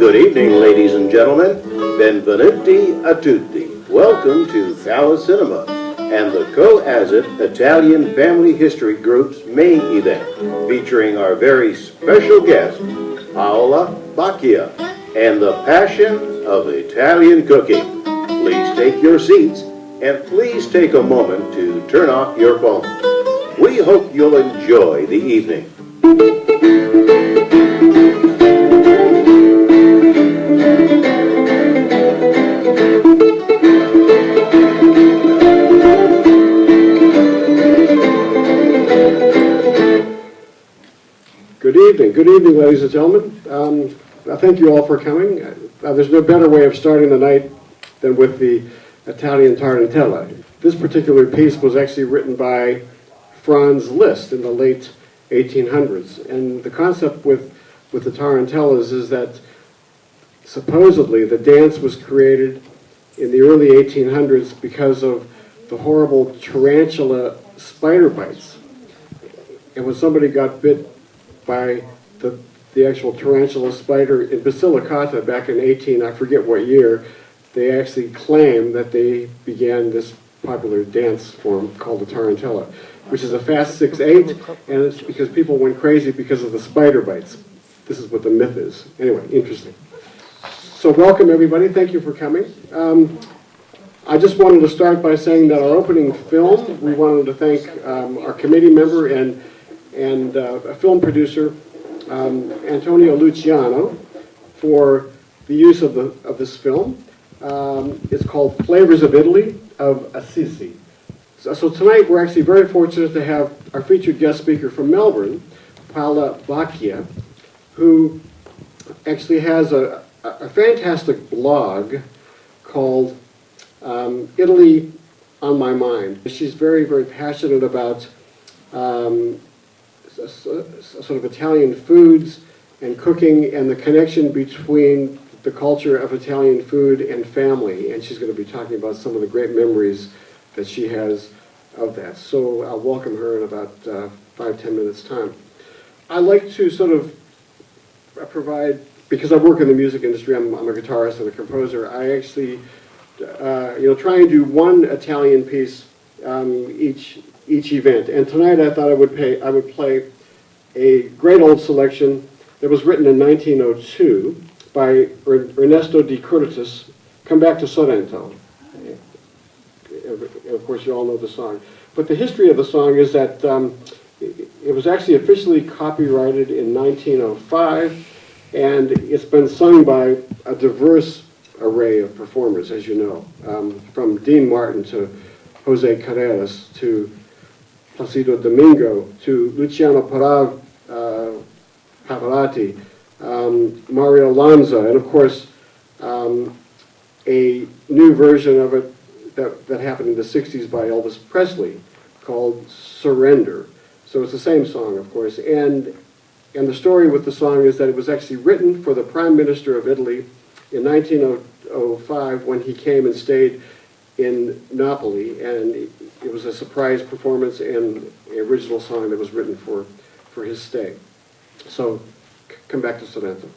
Good evening, ladies and gentlemen. Benvenuti a tutti. Welcome to Palace Cinema and the Co-Azit Italian Family History Group's main event, featuring our very special guest, Paola and the passion of Italian cooking. Please take your seats and please take a moment to turn off your phone. We hope you'll enjoy the evening. Good evening, ladies and gentlemen. Thank you all for coming. There's no better way of starting the night than with the Italian tarantella. This particular piece was actually written by Franz Liszt in the late 1800s. And the concept with the tarantellas is that supposedly the dance was created in the early 1800s because of the horrible tarantula spider bites. And when somebody got bit by the actual tarantula spider in Basilicata back in I forget what year, they actually claim that they began this popular dance form called the tarantella, which is a fast 6/8, and it's because people went crazy because of the spider bites. This is what the myth is. Anyway, interesting. So welcome everybody, thank you for coming. I just wanted to start by saying that our opening film, we wanted to thank our committee member and a film producer, Antonio Luciano, for the use of this film. It's called Flavors of Italy of Assisi. So tonight we're actually very fortunate to have our featured guest speaker from Melbourne, Paola, who actually has a fantastic blog called Italy on My Mind. She's very, very passionate about sort of Italian foods and cooking and the connection between the culture of Italian food and family, and she's going to be talking about some of the great memories that she has of that. So I'll welcome her in about 5-10 minutes time. I like to sort of provide, because I work in the music industry, I'm a guitarist and a composer, I actually try and do one Italian piece each event. And tonight I thought I would play a great old selection that was written in 1902 by Ernesto di Curtis, Come Back to Sorrento. Of course, you all know the song. But the history of the song is that it was actually officially copyrighted in 1905, and it's been sung by a diverse array of performers, as you know, from Dean Martin to Jose Carreras to Placido Domingo to Luciano Pavarotti, Mario Lanza, and of course a new version of it that happened in the 60s by Elvis Presley called Surrender. So it's the same song, of course, and the story with the song is that it was actually written for the Prime Minister of Italy in 1905 when he came and stayed in Napoli, and it was a surprise performance and an original song that was written for his stay. So, Come Back to Sorrento.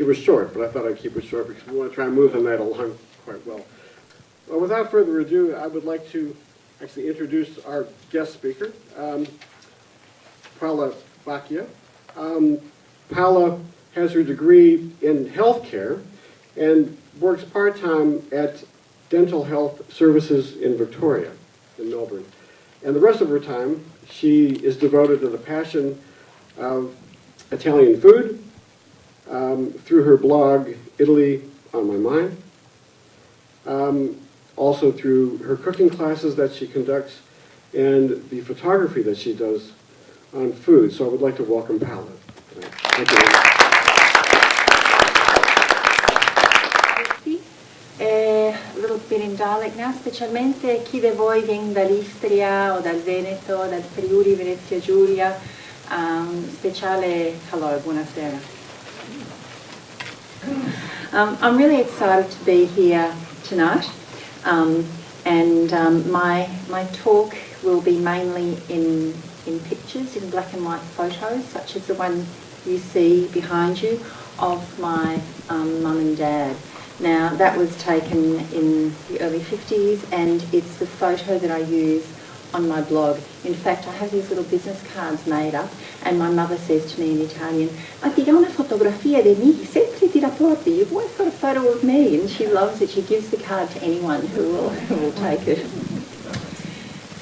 It was short, but I thought I'd keep it short because we want to try and move the night along quite well. Well, without further ado, I would like to actually introduce our guest speaker, Paola Bacchia. Paola has her degree in healthcare and works part-time at Dental Health Services in Victoria, in Melbourne. And the rest of her time, she is devoted to the passion of Italian food, through her blog, Italy on My Mind, also through her cooking classes that she conducts, and the photography that she does on food. So I would like to welcome Paola. Thank you very much. A little bit in dialect now, specialmente chi di voi viene dall'Istria o dal Veneto, dal Friuli, Venezia Giulia, speciale hello, buonasera. I'm really excited to be here tonight, and my talk will be mainly in pictures, in black and white photos, such as the one you see behind you of my mum and dad. Now, that was taken in the early 50s, and it's the photo that I use on my blog. In fact, I have these little business cards made up, and my mother says to me in Italian, "Ma ti dà una fotografia di me, sempre ti rapporti, you've always got a photo of me," and she loves it. She gives the card to anyone who will take it.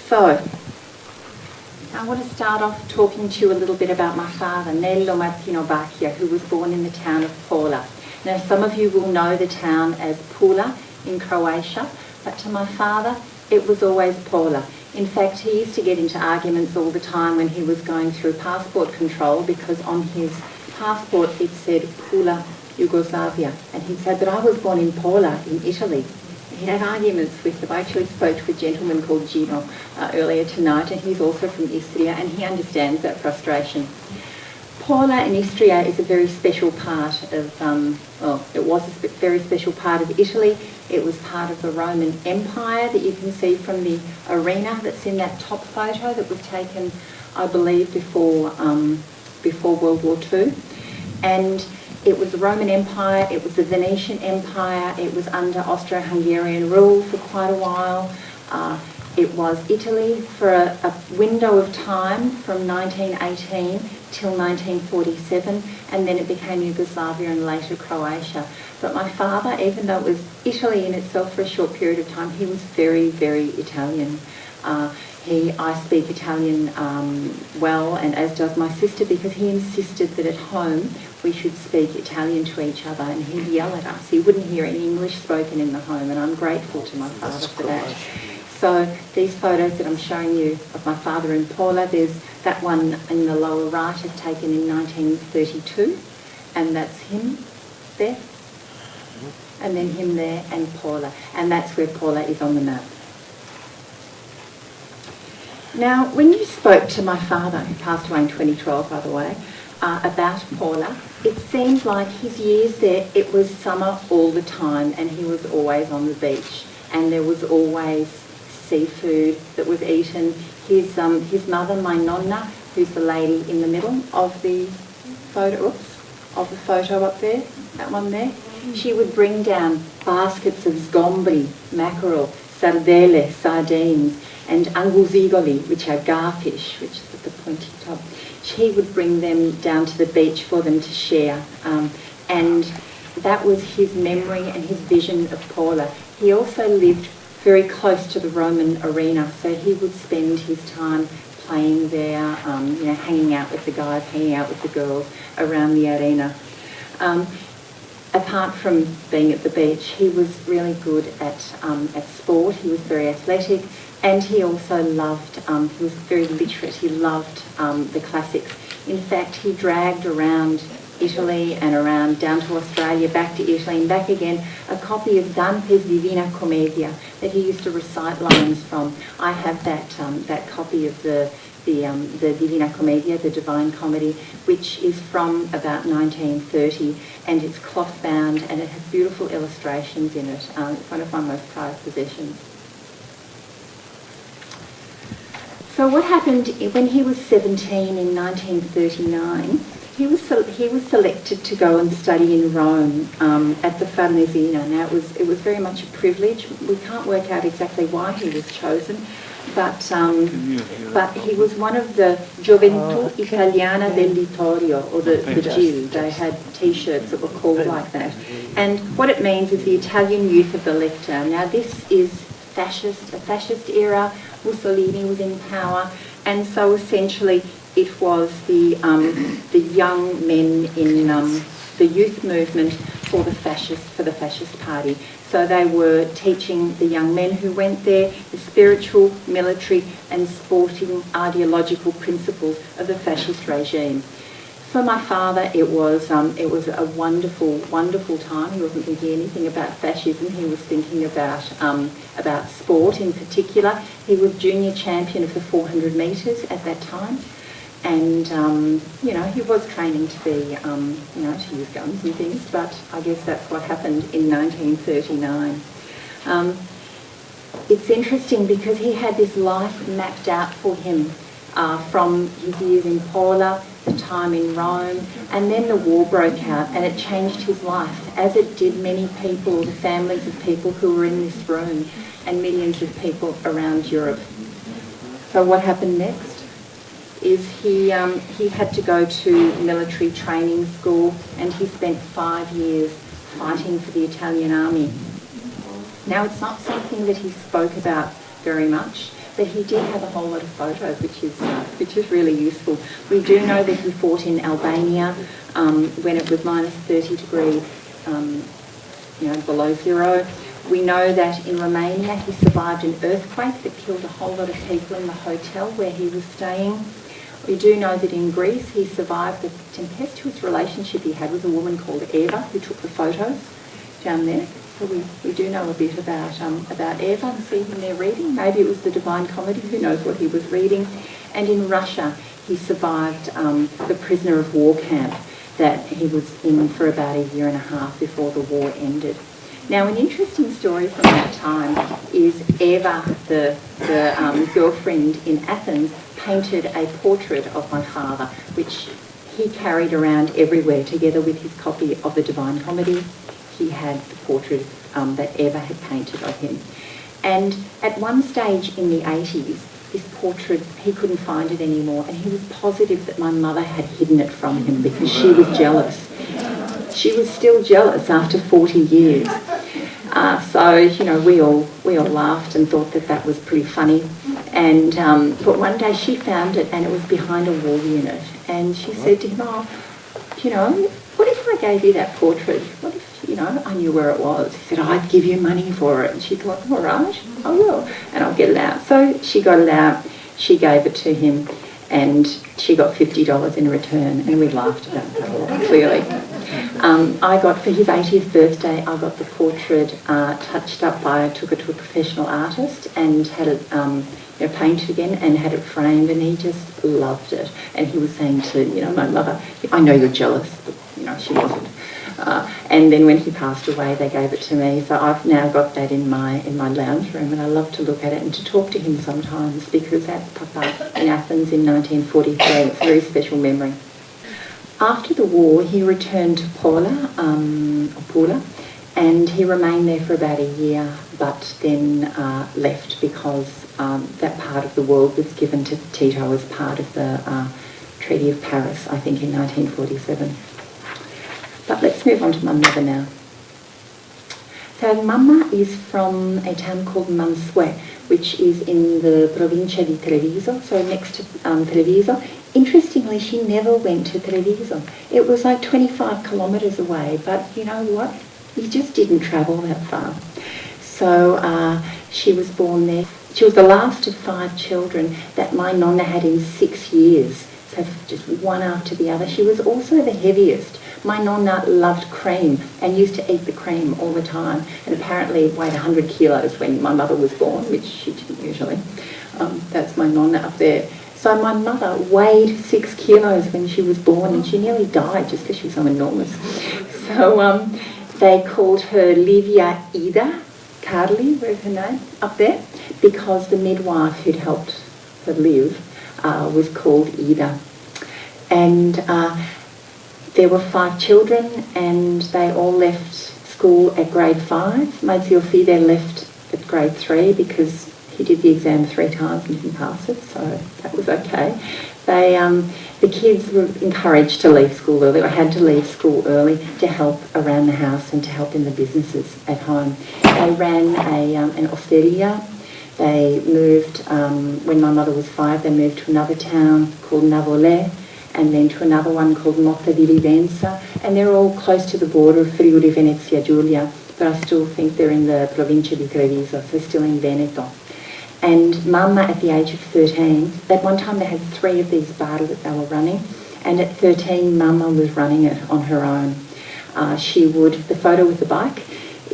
So, I want to start off talking to you a little bit about my father, Nello Martino Bacchia, who was born in the town of Paola. Now, some of you will know the town as Pula in Croatia, but to my father, it was always Paola. In fact, he used to get into arguments all the time when he was going through passport control, because on his passport it said Pula, Yugoslavia, and he'd say, "But I was born in Paola, in Italy." He'd have arguments with them. I actually spoke to a gentleman called Gino earlier tonight, and he's also from Istria, and he understands that frustration. Paola in Istria is a very special part of, it was a very special part of Italy. It was part of the Roman Empire that you can see from the arena that's in that top photo that was taken, I believe, before World War II. And it was the Roman Empire, it was the Venetian Empire, it was under Austro-Hungarian rule for quite a while. It was Italy for a window of time from 1918 till 1947, and then it became Yugoslavia and later Croatia. But my father, even though it was Italy in itself for a short period of time, he was very, very Italian. I speak Italian well, and as does my sister, because he insisted that at home we should speak Italian to each other, and he'd yell at us. He wouldn't hear any English spoken in the home, and I'm grateful to my father for that. So these photos that I'm showing you of my father in Paola, there's that one in the lower right is taken in 1932, and that's him there, and then him there, and Paola, and that's where Paola is on the map. Now, when you spoke to my father, who passed away in 2012, by the way, about Paola, it seemed like his years there, it was summer all the time, and he was always on the beach, and there was always seafood that was eaten. His mother, my nonna, who's the lady in the middle of the photo, up there, that one there, she would bring down baskets of sgombri, mackerel, sardelle, sardines, and anguzigoli, which are garfish, which is at the pointy top. She would bring them down to the beach for them to share. And that was his memory and his vision of Paola. He also lived very close to the Roman arena, so he would spend his time playing there, hanging out with the guys, hanging out with the girls around the arena. Apart from being at the beach, he was really good at sport. He was very athletic, and he also loved, he was very literate. He loved the classics. In fact, he dragged around Italy and around down to Australia, back to Italy and back again, a copy of Dante's Divina Commedia that he used to recite lines from. I have that copy of the Divina Commedia, the Divine Comedy, which is from about 1930, and it's cloth bound and it has beautiful illustrations in it. It's one of my most prized possessions. So what happened when he was 17 in 1939, he was selected to go and study in Rome at the Farnesina. Now it was very much a privilege. We can't work out exactly why he was chosen, but he was one of the Gioventù Italiana del Littorio, or the GIL. They had T-shirts that were called like that. And what it means is the Italian Youth of the Lector. Now this is a fascist era. Mussolini was in power, and so essentially it was the young men in the youth movement for the fascist party. So they were teaching the young men who went there the spiritual, military and sporting ideological principles of the fascist regime. For my father, it was a wonderful, wonderful time. He wasn't thinking anything about fascism. He was thinking about sport in particular. He was junior champion of the 400 metres at that time. And, he was training to be, to use guns and things, but I guess that's what happened in 1939. It's interesting because he had this life mapped out for him from his years in Paola, the time in Rome, and then the war broke out and it changed his life, as it did many people, the families of people who were in this room, and millions of people around Europe. So what happened next is he had to go to military training school, and he spent 5 years fighting for the Italian army. Now, it's not something that he spoke about very much, but he did have a whole lot of photos, which is really useful. We do know that he fought in Albania when it was minus 30 degrees, below zero. We know that in Romania he survived an earthquake that killed a whole lot of people in the hotel where he was staying. We do know that in Greece he survived the tempestuous relationship he had with a woman called Eva, who took the photos down there. So we do know a bit about Eva, and see him there reading. Maybe it was the Divine Comedy, who knows what he was reading. And in Russia he survived the prisoner of war camp that he was in for about a year and a half before the war ended. Now, an interesting story from that time is Eva, the girlfriend in Athens, painted a portrait of my father, which he carried around everywhere together with his copy of the Divine Comedy. He had the portrait that Eva had painted of him. And at one stage in the 80s, this portrait, he couldn't find it anymore, and he was positive that my mother had hidden it from him because she was jealous. She was still jealous after 40 years. We all laughed and thought that was pretty funny. And but one day she found it, and it was behind a wall unit. And she said to him, what if I gave you that portrait? What if, I knew where it was? He said, I'd give you money for it. And she thought, all right, I will, and I'll get it out. So she got it out, she gave it to him, and she got $50 in return, and we laughed about that a lot, clearly. For his 80th birthday, I got the portrait touched up I took it to a professional artist and had it painted again and had it framed, and he just loved it. And he was saying to, my mother, I know you're jealous, but, she wasn't. And then when he passed away, they gave it to me. So I've now got that in my lounge room, and I love to look at it and to talk to him sometimes, because that's Papa in Athens in 1943. It's a very special memory. After the war, he returned to Paola, and he remained there for about a year, but then left because that part of the world was given to Tito as part of the Treaty of Paris, I think in 1947. But let's move on to my mother now. So Mama is from a town called Mansuet, which is in the provincia di Treviso, so next to Treviso. Interestingly, she never went to Treviso. It was like 25 kilometres away, but you know what? You just didn't travel that far. So she was born there. She was the last of 5 children that my nonna had in 6 years, so just one after the other. She was also the heaviest. My nonna loved cream and used to eat the cream all the time, and apparently weighed 100 kilos when my mother was born, which she didn't usually. That's my nonna up there. So my mother weighed 6 kilos when she was born, and she nearly died just because she was so enormous. So they called her Livia Ida, Carly, where's her name, up there, because the midwife who'd helped her live was called Ida. And There were 5 children, and they all left school at grade 5. My zio fide left at grade 3 because he did the exam 3 times and didn't pass it, so that was okay. The kids were encouraged to leave school early, or had to leave school early to help around the house and to help in the businesses at home. They ran an osteria. They moved, when my mother was 5, they moved to another town called Navole, and then to another one called Motta di Livenza, and they're all close to the border of Friuli, Venezia Giulia, but I still think they're in the provincia di Treviso, so still in Veneto. And Mama, at the age of 13, at one time they had 3 of these bar that they were running, and at 13 Mama was running it on her own. The photo with the bike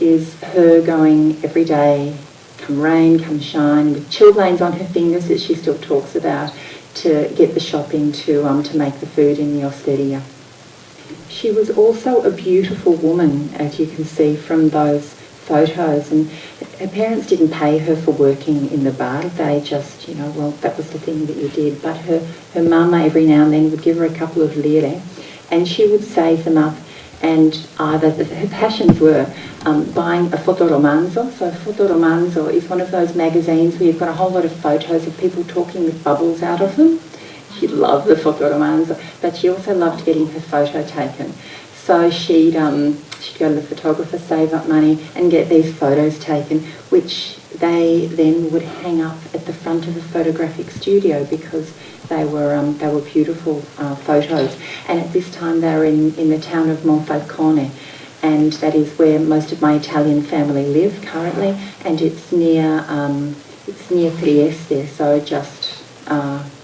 is her going every day, come rain, come shine, with chilblains on her fingers that she still talks about, to get the shopping to make the food in the osteria. She was also a beautiful woman, as you can see from those photos, and her parents didn't pay her for working in the bar. They just, well, that was the thing that you did. But her mama every now and then would give her a couple of lire, and she would save them up, and her passions were buying a fotoromanzo. So a fotoromanzo is one of those magazines where you've got a whole lot of photos of people talking with bubbles out of them. She loved the fotoromanzo, but she also loved getting her photo taken. So she'd go to the photographer, save up money, and get these photos taken, which they then would hang up at the front of the photographic studio because they were beautiful photos. And at this time they were in the town of Monfalcone, and that is where most of my Italian family live currently, and it's near Trieste, so just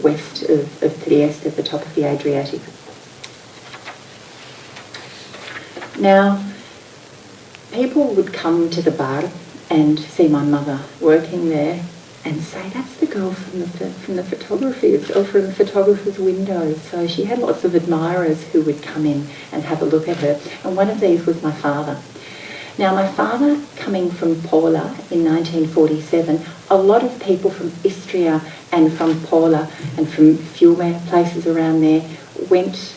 west of Trieste at the top of the Adriatic. Now, people would come to the bar and see my mother working there and say, that's the girl from the photography, or from the photographer's windows. So she had lots of admirers who would come in and have a look at her, and one of these was my father. Now, my father, coming from Paola in 1947, a lot of people from Istria and from Paola and from Fiume, places around there, went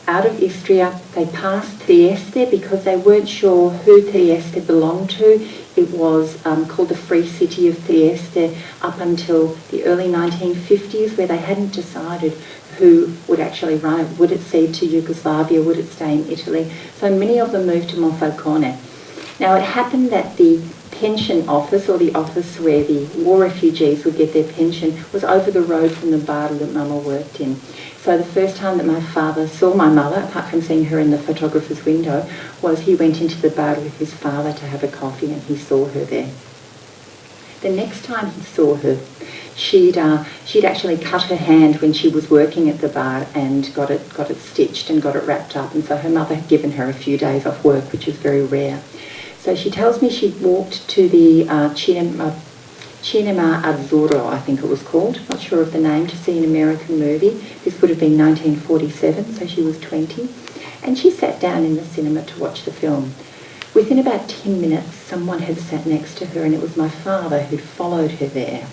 out of Istria. They passed Trieste because they weren't sure who Trieste belonged to. It was called the Free City of Trieste up until the early 1950s, where they hadn't decided who would actually run it. Would it cede to Yugoslavia? Would it stay in Italy? So many of them moved to Monfalcone. Now, it happened that the pension office, or the office where the war refugees would get their pension, was over the road from the bar that Mama worked in. So the first time that my father saw my mother, apart from seeing her in the photographer's window, was he went into the bar with his father to have a coffee, and he saw her there. The next time he saw her, she'd actually cut her hand when she was working at the bar and got it stitched and got it wrapped up, and so her mother had given her a few days off work, which is very rare. So she tells me she walked to the Cinema Azzurro, I think it was called, not sure of the name, to see an American movie. This would have been 1947, so she was 20. And she sat down in the cinema to watch the film. Within about 10 minutes, someone had sat next to her, and it was my father who'd followed her there.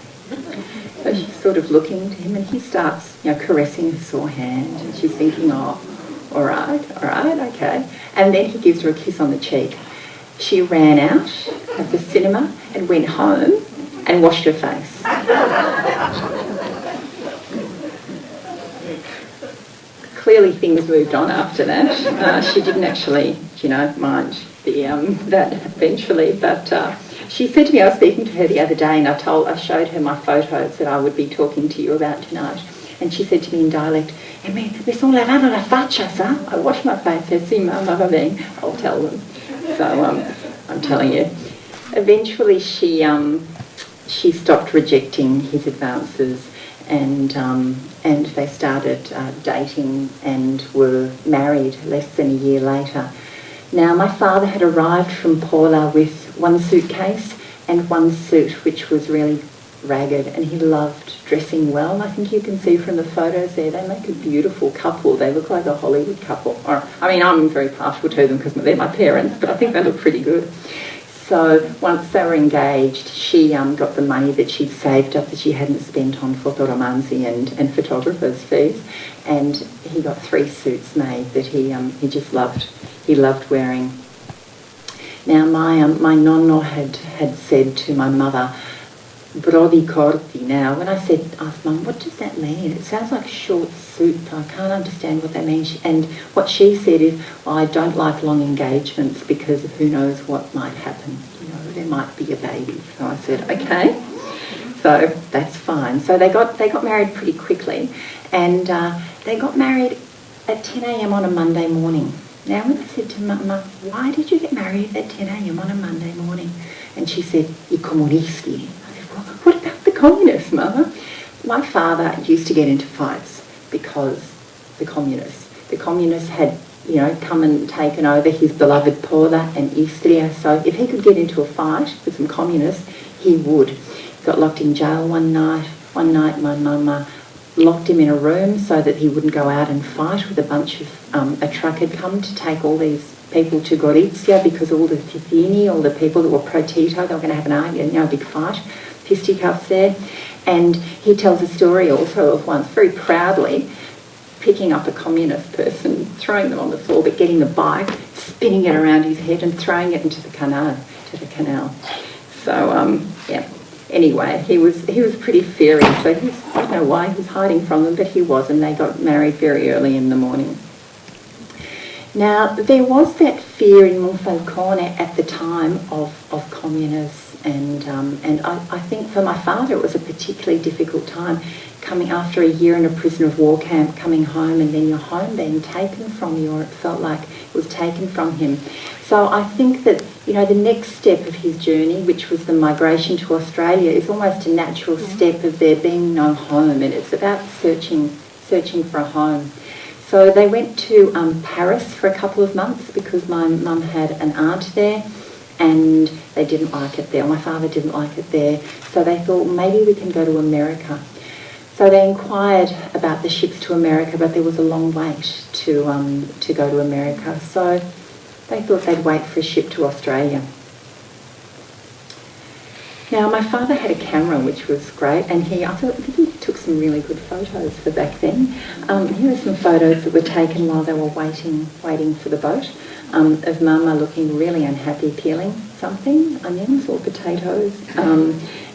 So she's sort of looking to him, and he starts, caressing her sore hand, and she's thinking, oh, all right, okay. And then he gives her a kiss on the cheek. She ran out of the cinema and went home and washed her face. Clearly things moved on after that. She didn't actually, mind that eventually, but she said to me, I was speaking to her the other day, and I showed her my photos that I would be talking to you about tonight, and she said to me in dialect, mi sono lavando la faccia, sa? I washed my face. I said, sì, mamma, va bene. I'll tell them. So I'm telling you. Eventually she stopped rejecting his advances, and they started dating and were married less than a year later. Now, my father had arrived from Paola with one suitcase and one suit, which was really ragged, and he loved dressing well. I think you can see from the photos there, they make a beautiful couple. They look like a Hollywood couple. I'm very partial to them because they're my parents, but I think they look pretty good. So once they were engaged, she got the money that she'd saved up that she hadn't spent on fotoromanzi and photographers' fees, and he got 3 suits made that he just loved. He loved wearing. Now my nonno had said to my mother, "Brodi corti." Now, when I asked Mum, what does that mean? It sounds like short suit. I can't understand what that means. And what she said is, well, I don't like long engagements because who knows what might happen. You know, there might be a baby. So I said, okay. So that's fine. So they got married pretty quickly, and they got married at 10 a.m. on a Monday morning. Now, when I said to Mama, why did you get married at 10 a.m. on a Monday morning? And she said, I comunisti. What about the communists, Mama? My father used to get into fights because the communists had, you know, come and taken over his beloved Paola and Istria. So if he could get into a fight with some communists, he would. He got locked in jail one night. One night my mama locked him in a room so that he wouldn't go out and fight with a bunch of, a truck had come to take all these people to Gorizia because all the Ticini, all the people that were pro-Tito, they were going to have an argument, you know, a big fight. Fisticuffs there, and he tells a story also of once very proudly picking up a communist person, throwing them on the floor, but getting the bike, spinning it around his head and throwing it into the canal. So yeah. Anyway, he was pretty fiery. So I don't know why he was hiding from them, but he was, and they got married very early in the morning. Now, there was that fear in Monfalcone at the time of communists, and I think for my father it was a particularly difficult time coming after a year in a prisoner of war camp, coming home and then your home being taken from you, or it felt like it was taken from him. So I think that, you know, the next step of his journey, which was the migration to Australia, is almost a natural step of there being no home, and it's about searching for a home. So they went to Paris for a couple of months because my mum had an aunt there, and they didn't like it there. My father didn't like it there. So they thought, maybe we can go to America. So they inquired about the ships to America, but there was a long wait to go to America. So they thought they'd wait for a ship to Australia. Now, my father had a camera, which was great, and I think he took some really good photos for back then. Here are some photos that were taken while they were waiting for the boat, of Mama looking really unhappy, peeling something, onions or potatoes,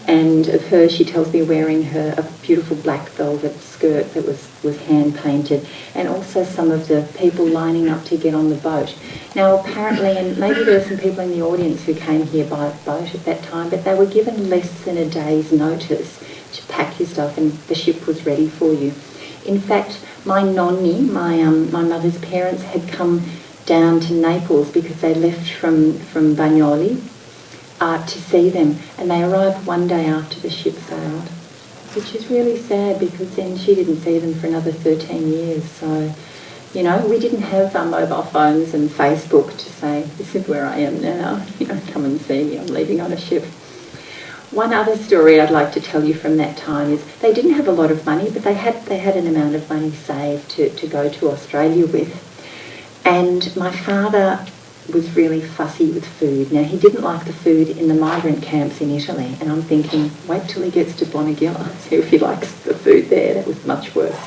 and of her, she tells me, wearing a beautiful black velvet skirt that was hand-painted, and also some of the people lining up to get on the boat. Now, apparently, and maybe there were some people in the audience who came here by boat at that time, but they were given less than a day's notice to pack your stuff, and the ship was ready for you. In fact, my nonni, my mother's parents, had come down to Naples because they left from Bagnoli to see them, and they arrived one day after the ship sailed, which is really sad because then she didn't see them for another 13 years. So, you know, we didn't have mobile phones and Facebook to say, this is where I am now, you know, come and see me, I'm leaving on a ship. One other story I'd like to tell you from that time is they didn't have a lot of money, but they had an amount of money saved to go to Australia with. And my father was really fussy with food. Now, he didn't like the food in the migrant camps in Italy, and I'm thinking, wait till he gets to Bonegilla, see if he likes the food there. That was much worse.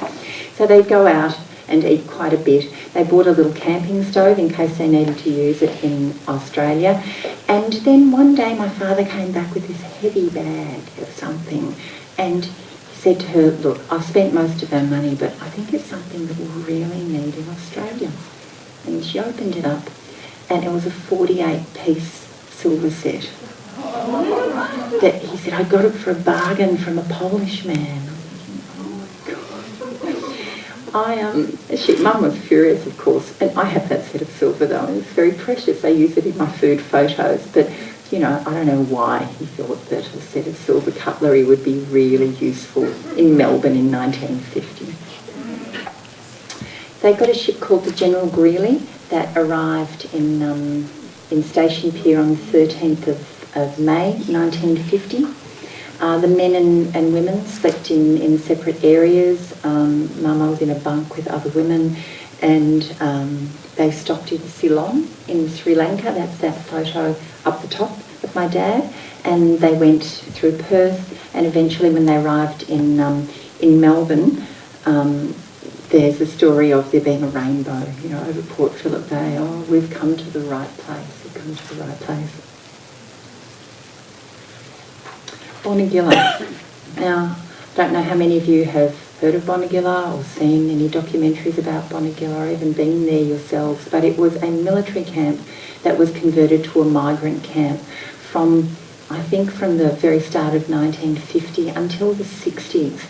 So they'd go out and eat quite a bit. They bought a little camping stove in case they needed to use it in Australia. And then one day my father came back with this heavy bag of something, and he said to her, look, I've spent most of our money, but I think it's something that we'll really need in Australia. And she opened it up, and it was a 48-piece silver set. That he said, I got it for a bargain from a Polish man. Mum was furious, of course, and I have that set of silver though, and it's very precious. I use it in my food photos, but you know, I don't know why he thought that a set of silver cutlery would be really useful in Melbourne in 1950. They got a ship called the General Greeley that arrived in Station Pier on the 13th of May 1950. The men and women slept in separate areas. Mama was in a bunk with other women, and they stopped in Ceylon in Sri Lanka. That's that photo up the top. The with my dad, and they went through Perth, and eventually when they arrived in Melbourne, there's a story of there being a rainbow, over Port Phillip Bay. Oh, we've come to the right place. We've come to the right place. Bonegilla. Now, I don't know how many of you have heard of Bonegilla or seen any documentaries about Bonegilla or even been there yourselves, but it was a military camp that was converted to a migrant camp from the very start of 1950 until the 60s.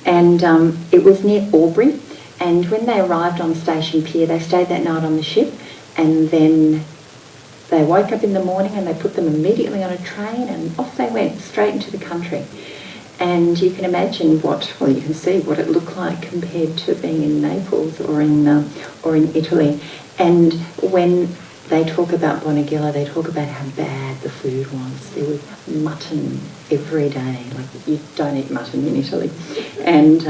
And it was near Albury, and when they arrived on Station Pier, they stayed that night on the ship, and then they woke up in the morning and they put them immediately on a train, and off they went, straight into the country. And you can imagine you can see what it looked like compared to being in Naples or in Italy. And when they talk about Bonegilla, they talk about how bad the food was. There was mutton every day. Like, you don't eat mutton in Italy. And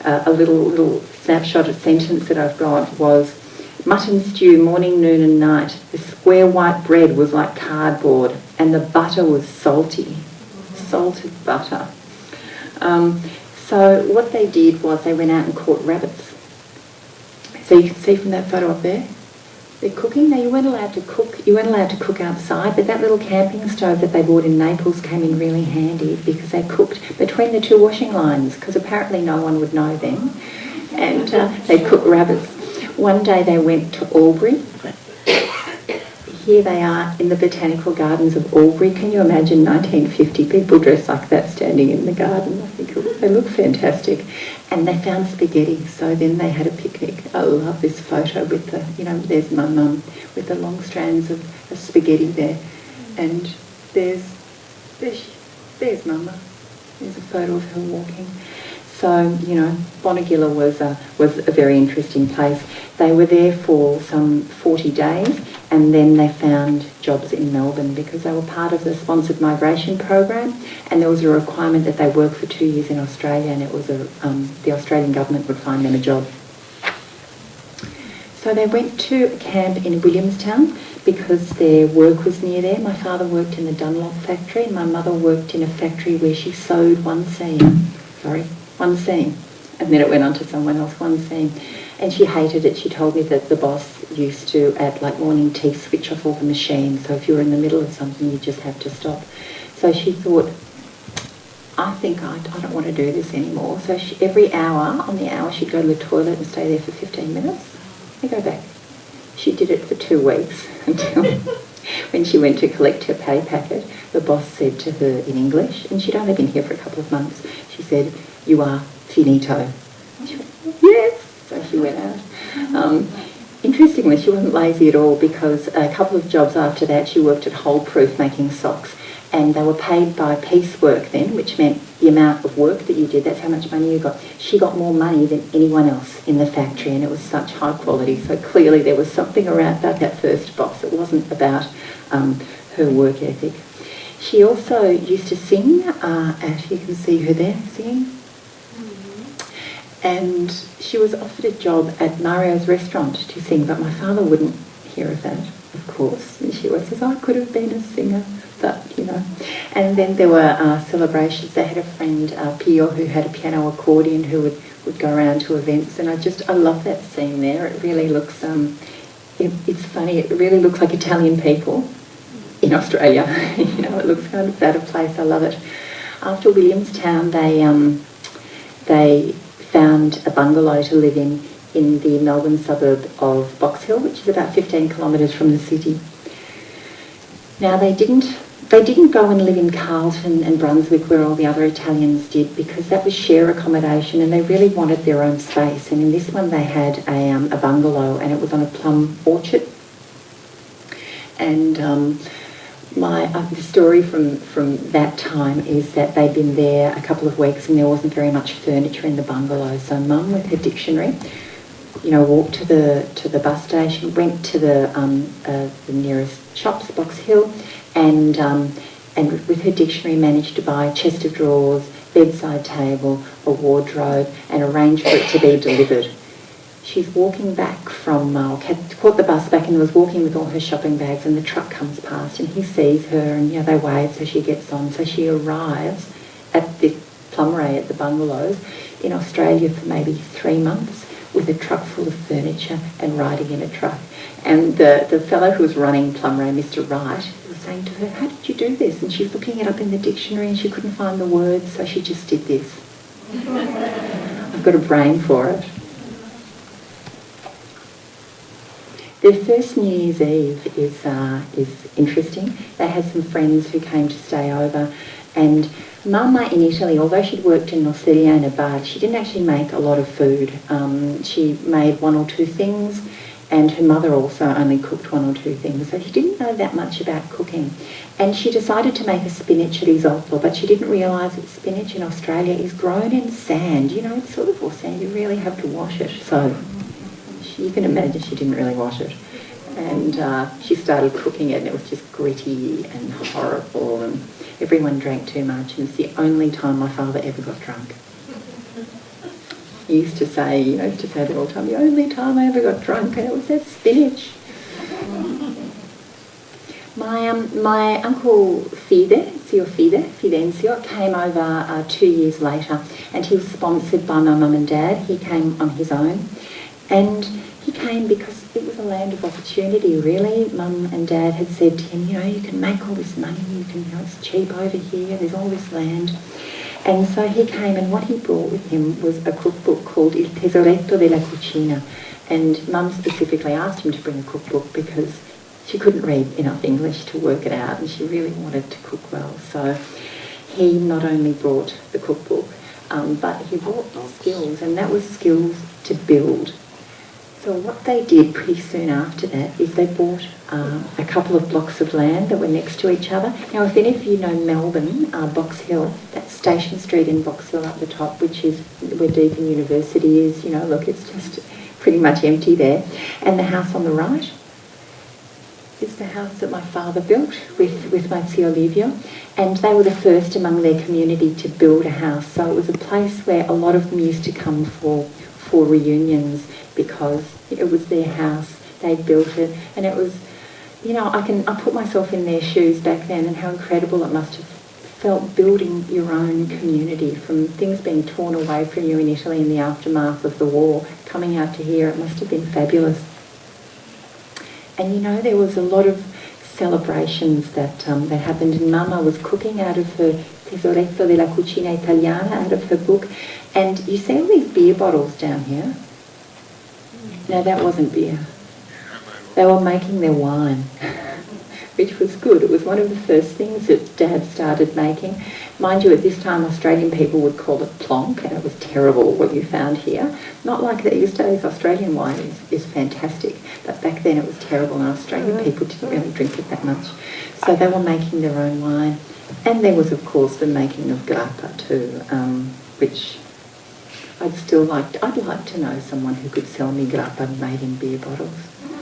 a little snapshot of sentence that I've got was, mutton stew morning, noon and night. The square white bread was like cardboard and the butter was salty. Salted butter. So what they did was they went out and caught rabbits. So you can see from that photo up there, they're cooking. Now, you weren't allowed to cook outside, but that little camping stove that they bought in Naples came in really handy because they cooked between the two washing lines, because apparently no one would know then. And they'd cook rabbits. One day they went to Albury. Here they are in the Botanical Gardens of Albury. Can you imagine 1950 people dressed like that standing in the garden? I think they look fantastic. And they found spaghetti, so then they had a picnic. I love this photo with there's my mum with the long strands of spaghetti there. And there's Mama. There's a photo of her walking. So, Bonegilla was a very interesting place. They were there for some 40 days, and then they found jobs in Melbourne because they were part of the sponsored migration program, and there was a requirement that they work for 2 years in Australia, and it was the Australian government would find them a job. So they went to a camp in Williamstown because their work was near there. My father worked in the Dunlop factory, and my mother worked in a factory where she sewed one seam, and then it went on to someone else, one seam. And she hated it. She told me that the boss used to, at morning tea, switch off all the machines. So if you were in the middle of something, you just have to stop. So she thought, I think I don't want to do this anymore. So every hour, on the hour, she'd go to the toilet and stay there for 15 minutes. And go back. She did it for 2 weeks until when she went to collect her pay packet, the boss said to her in English, and she'd only been here for a couple of months, she said, "You are finito." She went, "Yes." So she went out. Interestingly, she wasn't lazy at all because a couple of jobs after that she worked at Hole Proof making socks, and they were paid by piecework then, which meant the amount of work that you did, that's how much money you got. She got more money than anyone else in the factory, and it was such high quality. So clearly there was something around about that first boss. It wasn't about her work ethic. She also used to sing, you can see her there singing. And she was offered a job at Mario's restaurant to sing, but my father wouldn't hear of that, of course. And she always says, I could have been a singer, but, And then there were celebrations. They had a friend, Pio, who had a piano accordion who would go around to events. And I love that scene there. It really looks, it's funny, it really looks like Italian people in Australia. It looks kind of that a place. I love it. After Williamstown, they found a bungalow to live in the Melbourne suburb of Box Hill, which is about 15 kilometres from the city. Now they didn't go and live in Carlton and Brunswick where all the other Italians did, because that was share accommodation and they really wanted their own space. And in this one they had a bungalow, and it was on a plum orchard. And the story from that time is that they'd been there a couple of weeks and there wasn't very much furniture in the bungalow. So Mum, with her dictionary, walked to the bus station, went to the nearest shops, Box Hill, and with her dictionary managed to buy a chest of drawers, bedside table, a wardrobe, and arrange for it to be delivered. she's walking back from, caught the bus back and was walking with all her shopping bags, and the truck comes past and he sees her, and they wave, so she gets on. So she arrives at this plumbery at the bungalows in Australia for maybe 3 months with a truck full of furniture and riding in a truck. And the fellow who was running plumbery, Mr. Wright, was saying to her, how did you do this? And she's looking it up in the dictionary and she couldn't find the words, so she just did this. I've got a brain for it. Their first New Year's Eve is interesting. They had some friends who came to stay over, and Mama in Italy, although she'd worked in Osteria in a bar, she didn't actually make a lot of food. She made 1 or 2 things, and her mother also only cooked 1 or 2 things, so she didn't know that much about cooking. And she decided to make a spinach risotto, but she didn't realise that spinach in Australia is grown in sand. It's sort of all sand, you really have to wash it. So you can imagine she didn't really wash it. And she started cooking it, and it was just gritty and horrible, and everyone drank too much, and it's the only time my father ever got drunk. He used to say that all the time, the only time I ever got drunk, and it was that spinach. My uncle Fidencio came over 2 years later, and he was sponsored by my mum and dad. He came on his own, and he came because it was a land of opportunity, really. Mum and Dad had said to him, you can make all this money, it's cheap over here, there's all this land. And so he came, and what he brought with him was a cookbook called Il Tesoretto della Cucina. And Mum specifically asked him to bring a cookbook because she couldn't read enough English to work it out, and she really wanted to cook well. So he not only brought the cookbook, but he brought skills, and that was skills to build. So what they did pretty soon after that is they bought a couple of blocks of land that were next to each other. Now, if any of you know Melbourne, Box Hill, that's Station Street in Box Hill up the top, which is where Deakin University is, look, it's just pretty much empty there. And the house on the right is the house that my father built with my Zio Livio. And they were the first among their community to build a house. So it was a place where a lot of them used to come for reunions, because it was their house, they'd built it, and it was, I put myself in their shoes back then, and how incredible it must have felt building your own community, from things being torn away from you in Italy in the aftermath of the war, coming out to here. It must have been fabulous. And there was a lot of celebrations that happened, and Mama was cooking out of her Tesoretto della Cucina Italiana, out of her book, and you see all these beer bottles down here. No, that wasn't beer. They were making their wine, which was good. It was one of the first things that Dad started making. Mind you, at this time, Australian people would call it plonk, and it was terrible what you found here. Not like these days, Australian wine is fantastic, but back then it was terrible, and Australian people didn't really drink it that much. So they were making their own wine. And there was, of course, the making of grappa too, which I'd like to know someone who could sell me grappa made in beer bottles.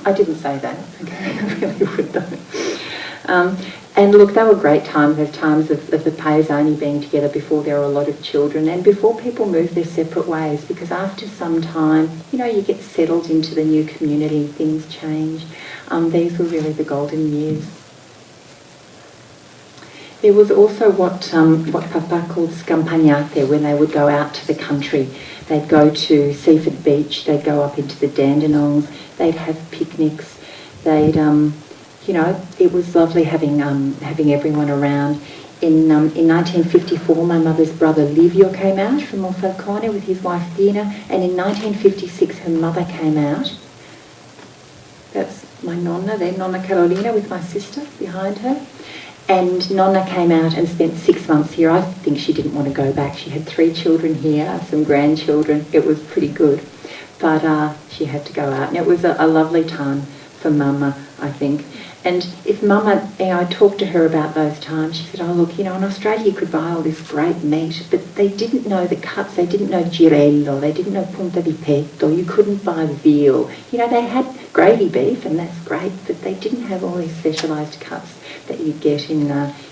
I didn't say that. Okay, I really would though. And look, they were great times. There were times of the paesani being together before there were a lot of children, and before people moved their separate ways, because after some time, you get settled into the new community, things change. These were really the golden years. There was also what Papa called scampagnate, when they would go out to the country. They'd go to Seaford Beach, they'd go up into the Dandenongs, they'd have picnics, they'd, it was lovely having everyone around. In 1954, my mother's brother Livio came out from Monfalcone with his wife Dina, and in 1956 her mother came out. That's my nonna there, Nonna Carolina, with my sister behind her. And Nonna came out and spent 6 months here. I think she didn't want to go back. She had 3 children here, some grandchildren. It was pretty good. But she had to go out. And it was a lovely time for Mama, I think. And if Mama, I talked to her about those times, she said, oh, look, in Australia you could buy all this great meat, but they didn't know the cuts. They didn't know girello. They didn't know punta di petto. You couldn't buy veal. They had gravy beef, and that's great, but they didn't have all these specialised cuts that you get in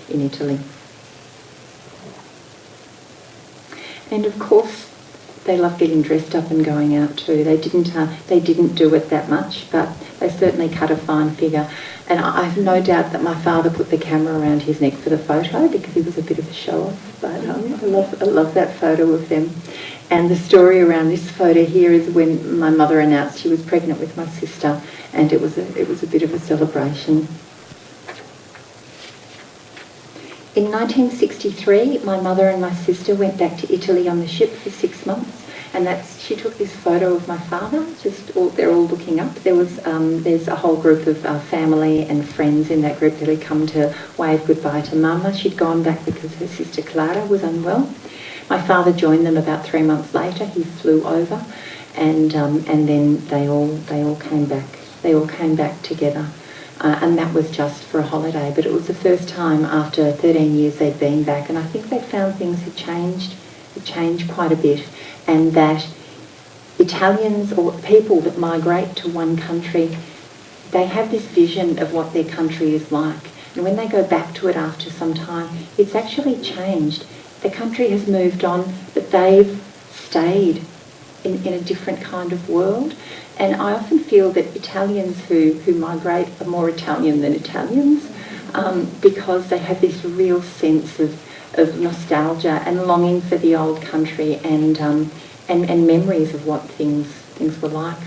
Italy. And of course, they loved getting dressed up and going out too. They didn't do it that much, but they certainly cut a fine figure. And I have no doubt that my father put the camera around his neck for the photo because he was a bit of a show-off. But I love that photo of them. And the story around this photo here is when my mother announced she was pregnant with my sister, and it was a bit of a celebration. In 1963, my mother and my sister went back to Italy on the ship for 6 months, and she took this photo of my father. They're all looking up. There's a whole group of family and friends in that group that had come to wave goodbye to Mama. She'd gone back because her sister Clara was unwell. My father joined them about 3 months later. He flew over, and then they all came back. They all came back together. And that was just for a holiday, but it was the first time after 13 years they'd been back, and I think they found things had changed quite a bit, and that Italians or people that migrate to one country, they have this vision of what their country is like, and when they go back to it after some time, it's actually changed. The country has moved on, but they've stayed in a different kind of world. And I often feel that Italians who migrate are more Italian than Italians because they have this real sense of nostalgia and longing for the old country and memories of what things were like.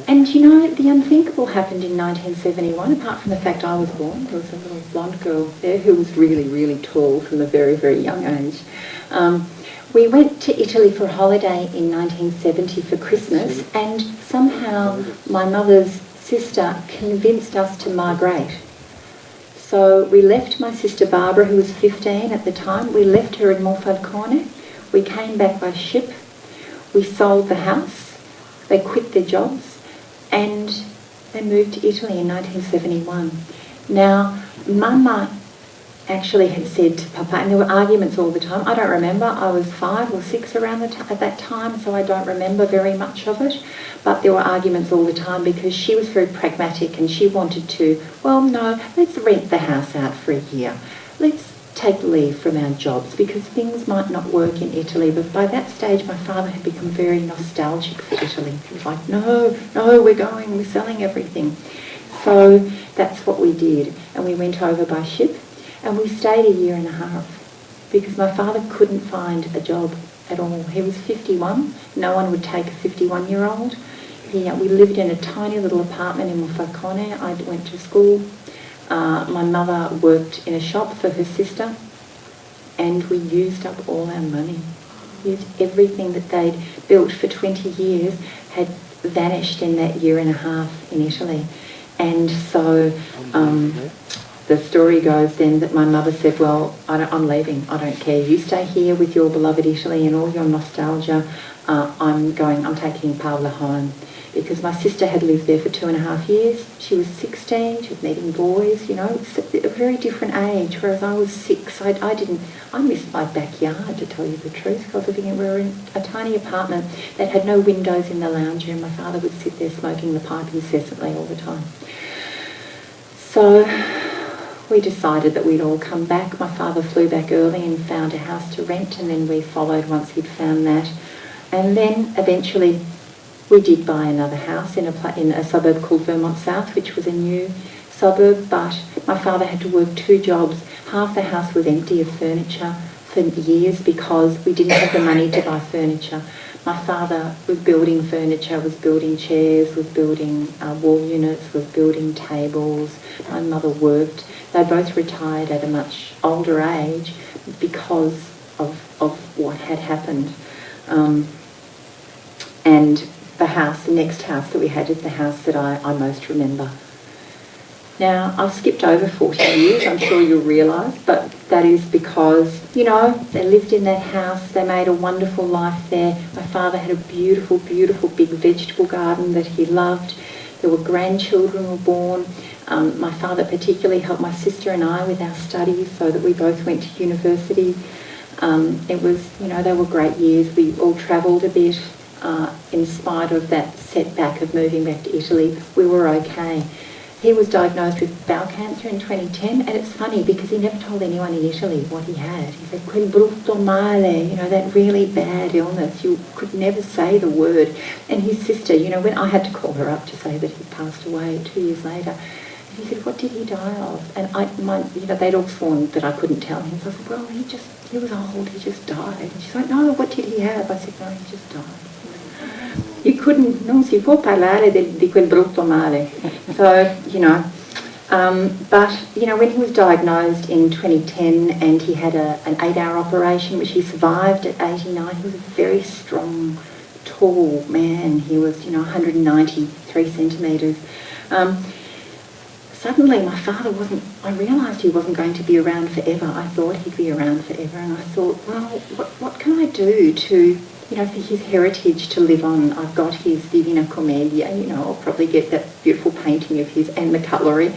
And you know, the unthinkable happened in 1971, apart from the fact I was born. There was a little blonde girl there who was really, really tall from a very, very young age. We went to Italy for a holiday in 1970 for Christmas, and somehow my mother's sister convinced us to migrate. So we left my sister Barbara, who was 15 at the time, we left her in Monfalcone. We came back by ship. We sold the house. They quit their jobs, and they moved to Italy in 1971. Now, Mama actually had said to Papa, and there were arguments all the time. I don't remember. I was 5 or 6 around at that time, so I don't remember very much of it. But there were arguments all the time because she was very pragmatic and she wanted to, well, no, let's rent the house out for a year. Let's take leave from our jobs because things might not work in Italy. But by that stage, my father had become very nostalgic for Italy. He was like, no, we're selling everything. So that's what we did. And we went over by ship. And we stayed a year and a half because my father couldn't find a job at all. He was 51. No one would take a 51-year-old. We lived in a tiny little apartment in Monfalcone. I went to school. My mother worked in a shop for her sister, and we used up all our money. Everything that they'd built for 20 years had vanished in that year and a half in Italy. And so the story goes then that my mother said, well, I'm leaving, I don't care. You stay here with your beloved Italy and all your nostalgia. I'm taking Paola home. Because my sister had lived there for 2.5 years. She was 16, she was meeting boys, you know, it's a very different age, whereas I was 6. I missed my backyard, to tell you the truth. We were in a tiny apartment that had no windows in the lounge room. My father would sit there smoking the pipe incessantly all the time. So we decided that we'd all come back. My father flew back early and found a house to rent, and then we followed once he'd found that. And then eventually we did buy another house in a suburb called Vermont South, which was a new suburb, but my father had to work 2 jobs. Half the house was empty of furniture for years because we didn't have the money to buy furniture. My father was building furniture, was building chairs, was building wall units, was building tables. My mother worked. They both retired at a much older age because of what had happened. And the next house that we had is the house that I most remember. Now, I've skipped over 40 years, I'm sure you'll realise, but that is because, you know, they lived in that house, they made a wonderful life there. My father had a beautiful, beautiful big vegetable garden that he loved. There were grandchildren were born. My father particularly helped my sister and I with our studies so that we both went to university. It was, you know, they were great years. We all travelled a bit. In spite of that setback of moving back to Italy, we were okay. he was diagnosed with bowel cancer in 2010, and it's funny because he never told anyone in Italy what he had. He said, quel brutto male, you know, that really bad illness. You could never say the word. And his sister, you know, when I had to call her up to say that he passed away 2 years later, and he said, what did he die of? And you know, they'd all sworn that I couldn't tell him. So I said, well, he was old, he just died. And she's like, no, what did he have? I said, no, he just died. Non si può parlare di quel brutto male. So, you know, but, you know, when he was diagnosed in 2010 and he had an 8-hour operation, which he survived at 89, he was a very strong, tall man. He was, you know, 193 centimetres. Suddenly my father I realised he wasn't going to be around forever. I thought he'd be around forever, and I thought, well, what can I do to, you know, for his heritage to live on? I've got his Divina Commedia, you know, I'll probably get that beautiful painting of his and the cutlery.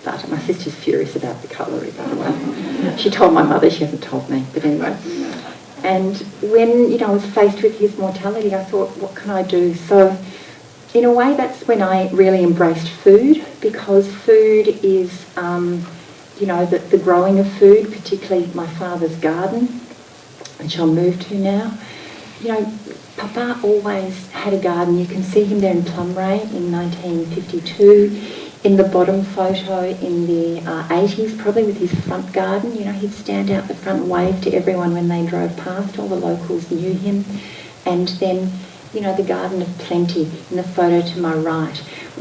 But my sister's furious about the cutlery, by the way. She told my mother, she hasn't told me, but anyway. And when, you know, I was faced with his mortality, I thought, what can I do? So, in a way, that's when I really embraced food, because food is, you know, the growing of food, particularly my father's garden, which I'll move to now. You know, Papa always had a garden. You can see him there in Plumray in 1952. In the bottom photo in the 80s, probably with his front garden. You know, he'd stand out the front and wave to everyone when they drove past. All the locals knew him. And then, you know, the Garden of Plenty in the photo to my right,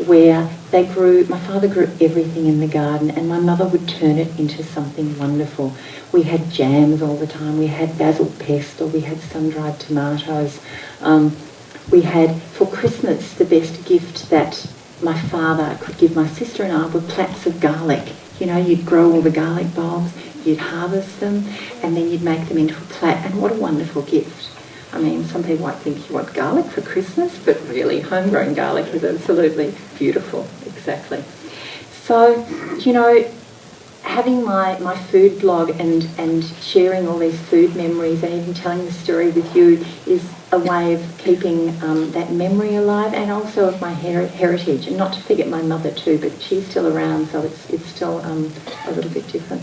where my father grew everything in the garden, and my mother would turn it into something wonderful. We had jams all the time. We had basil pesto. We had sun-dried tomatoes. We had, for Christmas, the best gift that my father could give my sister and I were plats of garlic. You know, you'd grow all the garlic bulbs, you'd harvest them, and then you'd make them into a plat. And what a wonderful gift. I mean, some people might think you want garlic for Christmas, but really, homegrown garlic is absolutely beautiful. Exactly. So, you know, having my food blog and sharing all these food memories and even telling the story with you is a way of keeping that memory alive, and also of my heritage. And not to forget my mother too, but she's still around, so it's still a little bit different.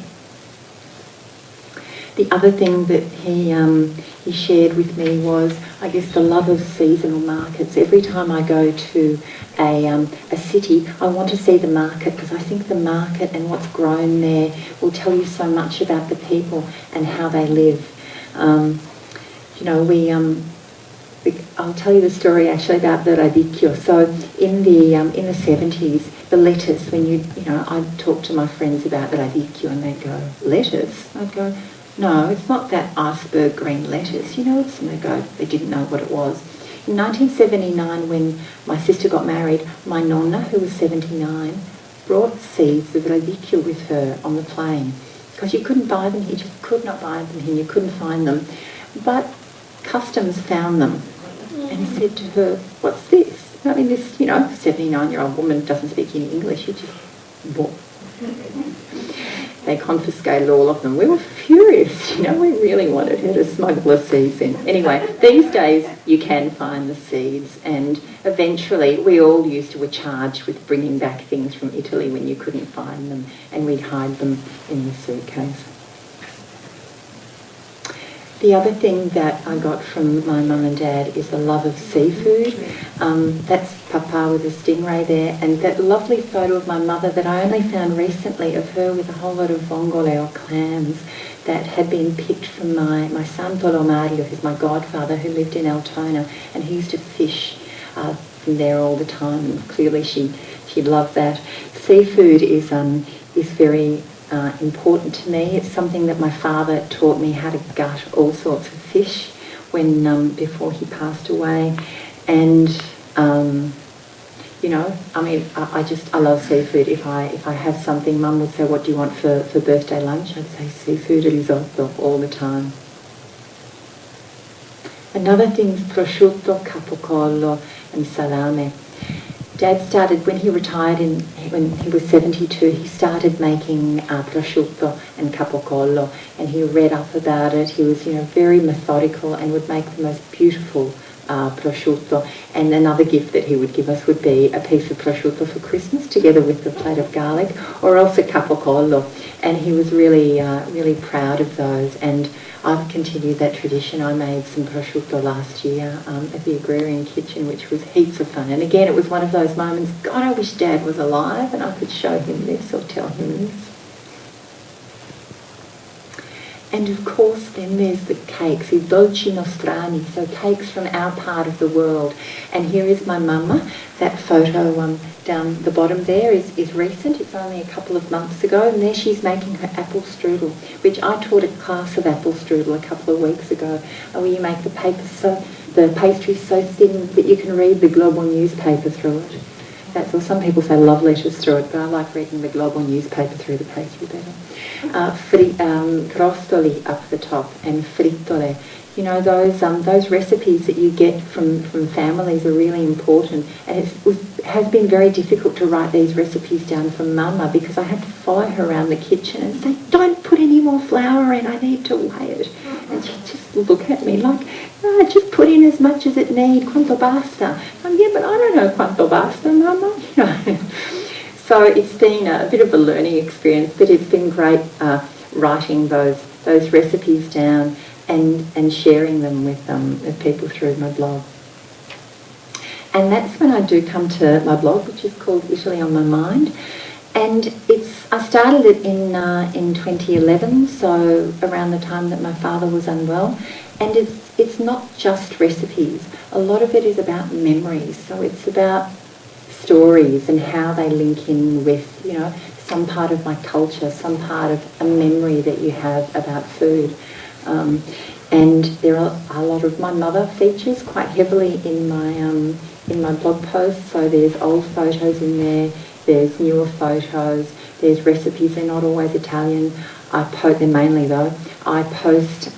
The other thing that he shared with me was, I guess, the love of seasonal markets. Every time I go to a city, I want to see the market, because I think the market and what's grown there will tell you so much about the people and how they live. You know, I'll tell you the story actually about the radicchio. So in the 70s, the lettuce, when you know, I'd talk to my friends about the radicchio and they'd go, lettuce? I'd go, no, it's not that iceberg green lettuce, you know, and they didn't know what it was. In 1979, when my sister got married, my nonna, who was 79, brought seeds of radicchio with her on the plane, because you couldn't buy them here, you just could not buy them here, you couldn't find them. But customs found them and said to her, what's this? I mean, this, you know, 79-year-old woman doesn't speak any English, she just bought. They confiscated all of them. We were furious, you know, we really wanted her to smuggle the seeds in. Anyway, these days you can find the seeds, and eventually we all were charged with bringing back things from Italy when you couldn't find them, and we'd hide them in the suitcase. The other thing that I got from my mum and dad is the love of seafood. That's Papa with a stingray there, and that lovely photo of my mother that I only found recently of her with a whole lot of vongole or clams that had been picked from my son Tolomario, who's my godfather, who lived in Altona, and he used to fish from there all the time, and clearly she loved that. Seafood is very important to me. It's something that my father taught me how to gut all sorts of fish when before he passed away, and you know, I mean, I love seafood. If I have something, Mum would say, what do you want for birthday lunch? I'd say seafood risotto all the time. Another thing is prosciutto, capocollo and salame. Dad started, when he retired, when he was 72, he started making prosciutto and capocollo, and he read up about it. He was, you know, very methodical and would make the most beautiful prosciutto, and another gift that he would give us would be a piece of prosciutto for Christmas together with the plate of garlic, or else a capocollo, and he was really really proud of those, and I've continued that tradition. I made some prosciutto last year at the Agrarian Kitchen, which was heaps of fun, and again it was one of those moments, God, I wish Dad was alive and I could show him this or tell him this. And of course then there's the cakes, I dolci nostrani, so cakes from our part of the world. And here is my mama. That photo down the bottom there is recent, it's only a couple of months ago, and there she's making her apple strudel, which I taught a class of apple strudel a couple of weeks ago, where you make the pastry so thin that you can read the global newspaper through it. That's all. Some people say love letters through it, but I like reading the global newspaper through the pastry better. Crostoli up the top and frittole. You know, those recipes that you get from families are really important, and it has been very difficult to write these recipes down from Mama, because I had to follow her around the kitchen and say, don't put any more flour in, I need to weigh it. And she'd just look at me like, no, just put in as much as it needs, quanto basta. Yeah, but I don't know quanto basta, Mama. You know. So it's been a bit of a learning experience, but it's been great writing those recipes down and sharing them with people through my blog. And that's when I do come to my blog, which is called Italy on My Mind. And I started it in 2011, so around the time that my father was unwell. And it's not just recipes. A lot of it is about memories. So it's about stories and how they link in with, you know, some part of my culture, some part of a memory that you have about food. And there are a lot of my mother features quite heavily in my blog posts. So there's old photos in there, there's newer photos, there's recipes. They're not always Italian. They're mainly though. I post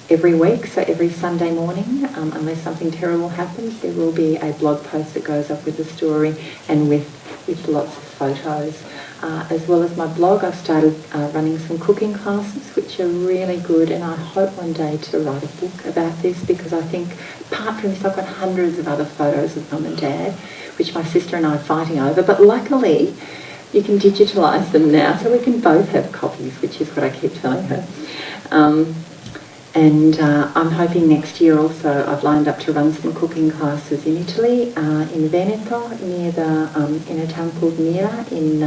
every week, so every Sunday morning, unless something terrible happens, there will be a blog post that goes up with a story and with lots of photos. As well as my blog, I've started running some cooking classes, which are really good, and I hope one day to write a book about this, because I think, apart from this, I've got hundreds of other photos of Mum and Dad, which my sister and I are fighting over, but luckily you can digitalise them now, so we can both have copies, which is what I keep telling her. I'm hoping next year also, I've lined up to run some cooking classes in Italy, in Veneto, near in a town called Mira, in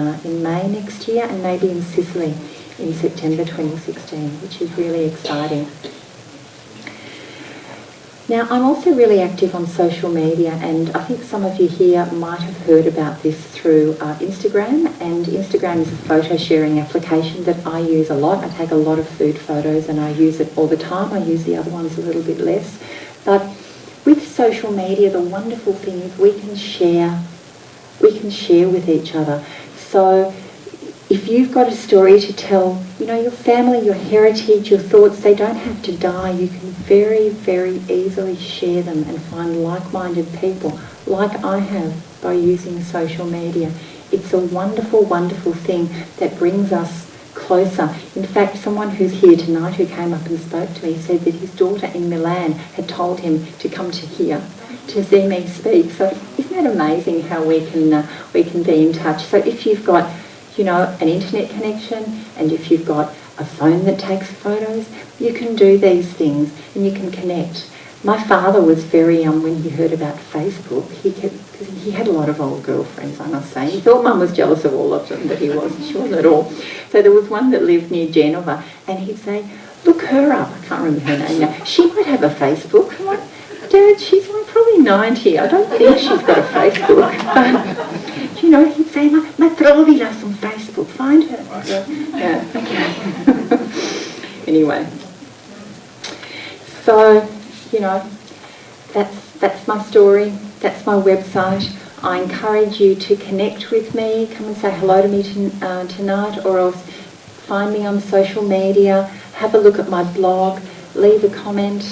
May next year, and maybe in Sicily in September 2016, which is really exciting. Now, I'm also really active on social media, and I think some of you here might have heard about this through Instagram, and Instagram is a photo sharing application that I use a lot. I take a lot of food photos and I use it all the time. I use the other ones a little bit less. But with social media, the wonderful thing is we can share with each other. So if you've got a story to tell, you know, your family, your heritage, your thoughts, they don't have to die. You can very, very easily share them and find like-minded people, like I have by using social media. It's a wonderful, wonderful thing that brings us closer. In fact, someone who's here tonight who came up and spoke to me said that his daughter in Milan had told him to come to here to see me speak. So isn't that amazing how we can be in touch? So if you've got, you know, an internet connection, and if you've got a phone that takes photos, you can do these things and you can connect. My father was very, when he heard about Facebook, because he had a lot of old girlfriends, I must say. He thought Mum was jealous of all of them, but he wasn't, she wasn't at all. So there was one that lived near Genova, and he'd say, look her up, I can't remember her name now, she might have a Facebook. I'm like, Dad, she's like probably 90, I don't think she's got a Facebook. You know, he'd say, ma trovila on Facebook, find her. Yeah, okay. Anyway, so, you know, that's my story, that's my website. I encourage you to connect with me, come and say hello to me tonight, or else find me on social media, have a look at my blog, leave a comment.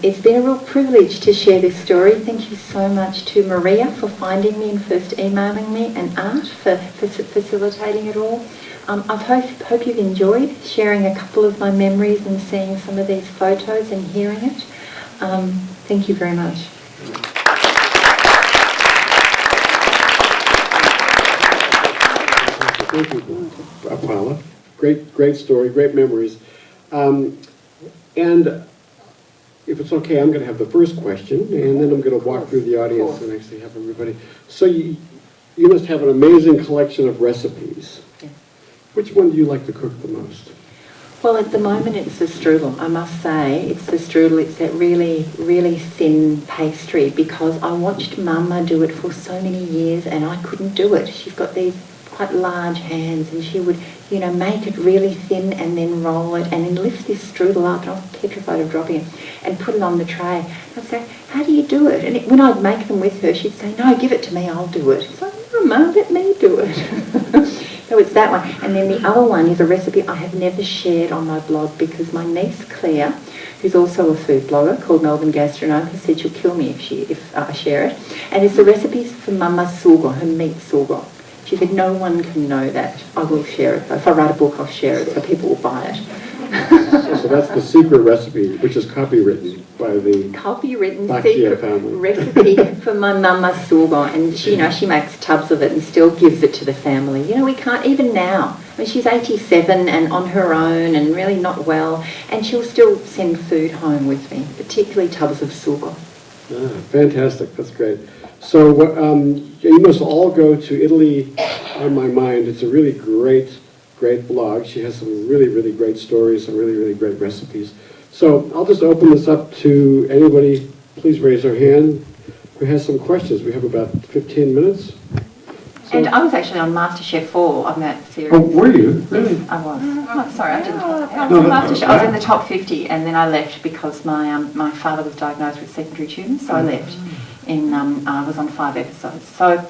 It's been a real privilege to share this story. Thank you so much to Maria for finding me and first emailing me, and Art for facilitating it all. I hope you've enjoyed sharing a couple of my memories and seeing some of these photos and hearing it. Thank you very much. Thank you, Paola. Great story, great memories. And if it's okay, I'm going to have the first question, and then I'm going to walk through the audience and actually have everybody. So you must have an amazing collection of recipes. Yeah. Which one do you like to cook the most? Well, at the moment it's the strudel. I must say, it's the strudel. It's that really, really thin pastry, because I watched Mama do it for so many years and I couldn't do it. She's got these quite large hands, and she would, make it really thin and then roll it and then lift this strudel up, and I was petrified of dropping it, and put it on the tray. I'd say, how do you do it? And when I'd make them with her, she'd say, no, give it to me, I'll do it. It's like, no, Mum, let me do it. So it's that one. And then the other one is a recipe I have never shared on my blog, because my niece Claire, who's also a food blogger called Melbourne Gastronome, has said she'll kill me if I share it. And it's the recipes for Mama Sulgo, her meat sulgo. She said, no one can know that. I will share it. If I write a book, I'll share it so people will buy it. So that's the secret recipe, which is copywritten by the Copywritten Bakia secret family. recipe for my Mama Sulgo. And she makes tubs of it and still gives it to the family. We can't, even now. I mean, she's 87 and on her own and really not well. And she'll still send food home with me, particularly tubs of sulgo. Fantastic. That's great. So you must all go to Italy on my mind. It's a really great blog. She has some really, really great stories, some really, really great recipes. So I'll just open this up to anybody. Please raise their hand who has some questions. We have about 15 minutes. So, And I was actually on Masterchef 4 on that series. oh, were you? Really? Yes, I was. Oh, sorry, I didn't. I was on Masterchef. I was in the top 50, and then I left because my father was diagnosed with secondary tumours, so I left. I was on 5 episodes. So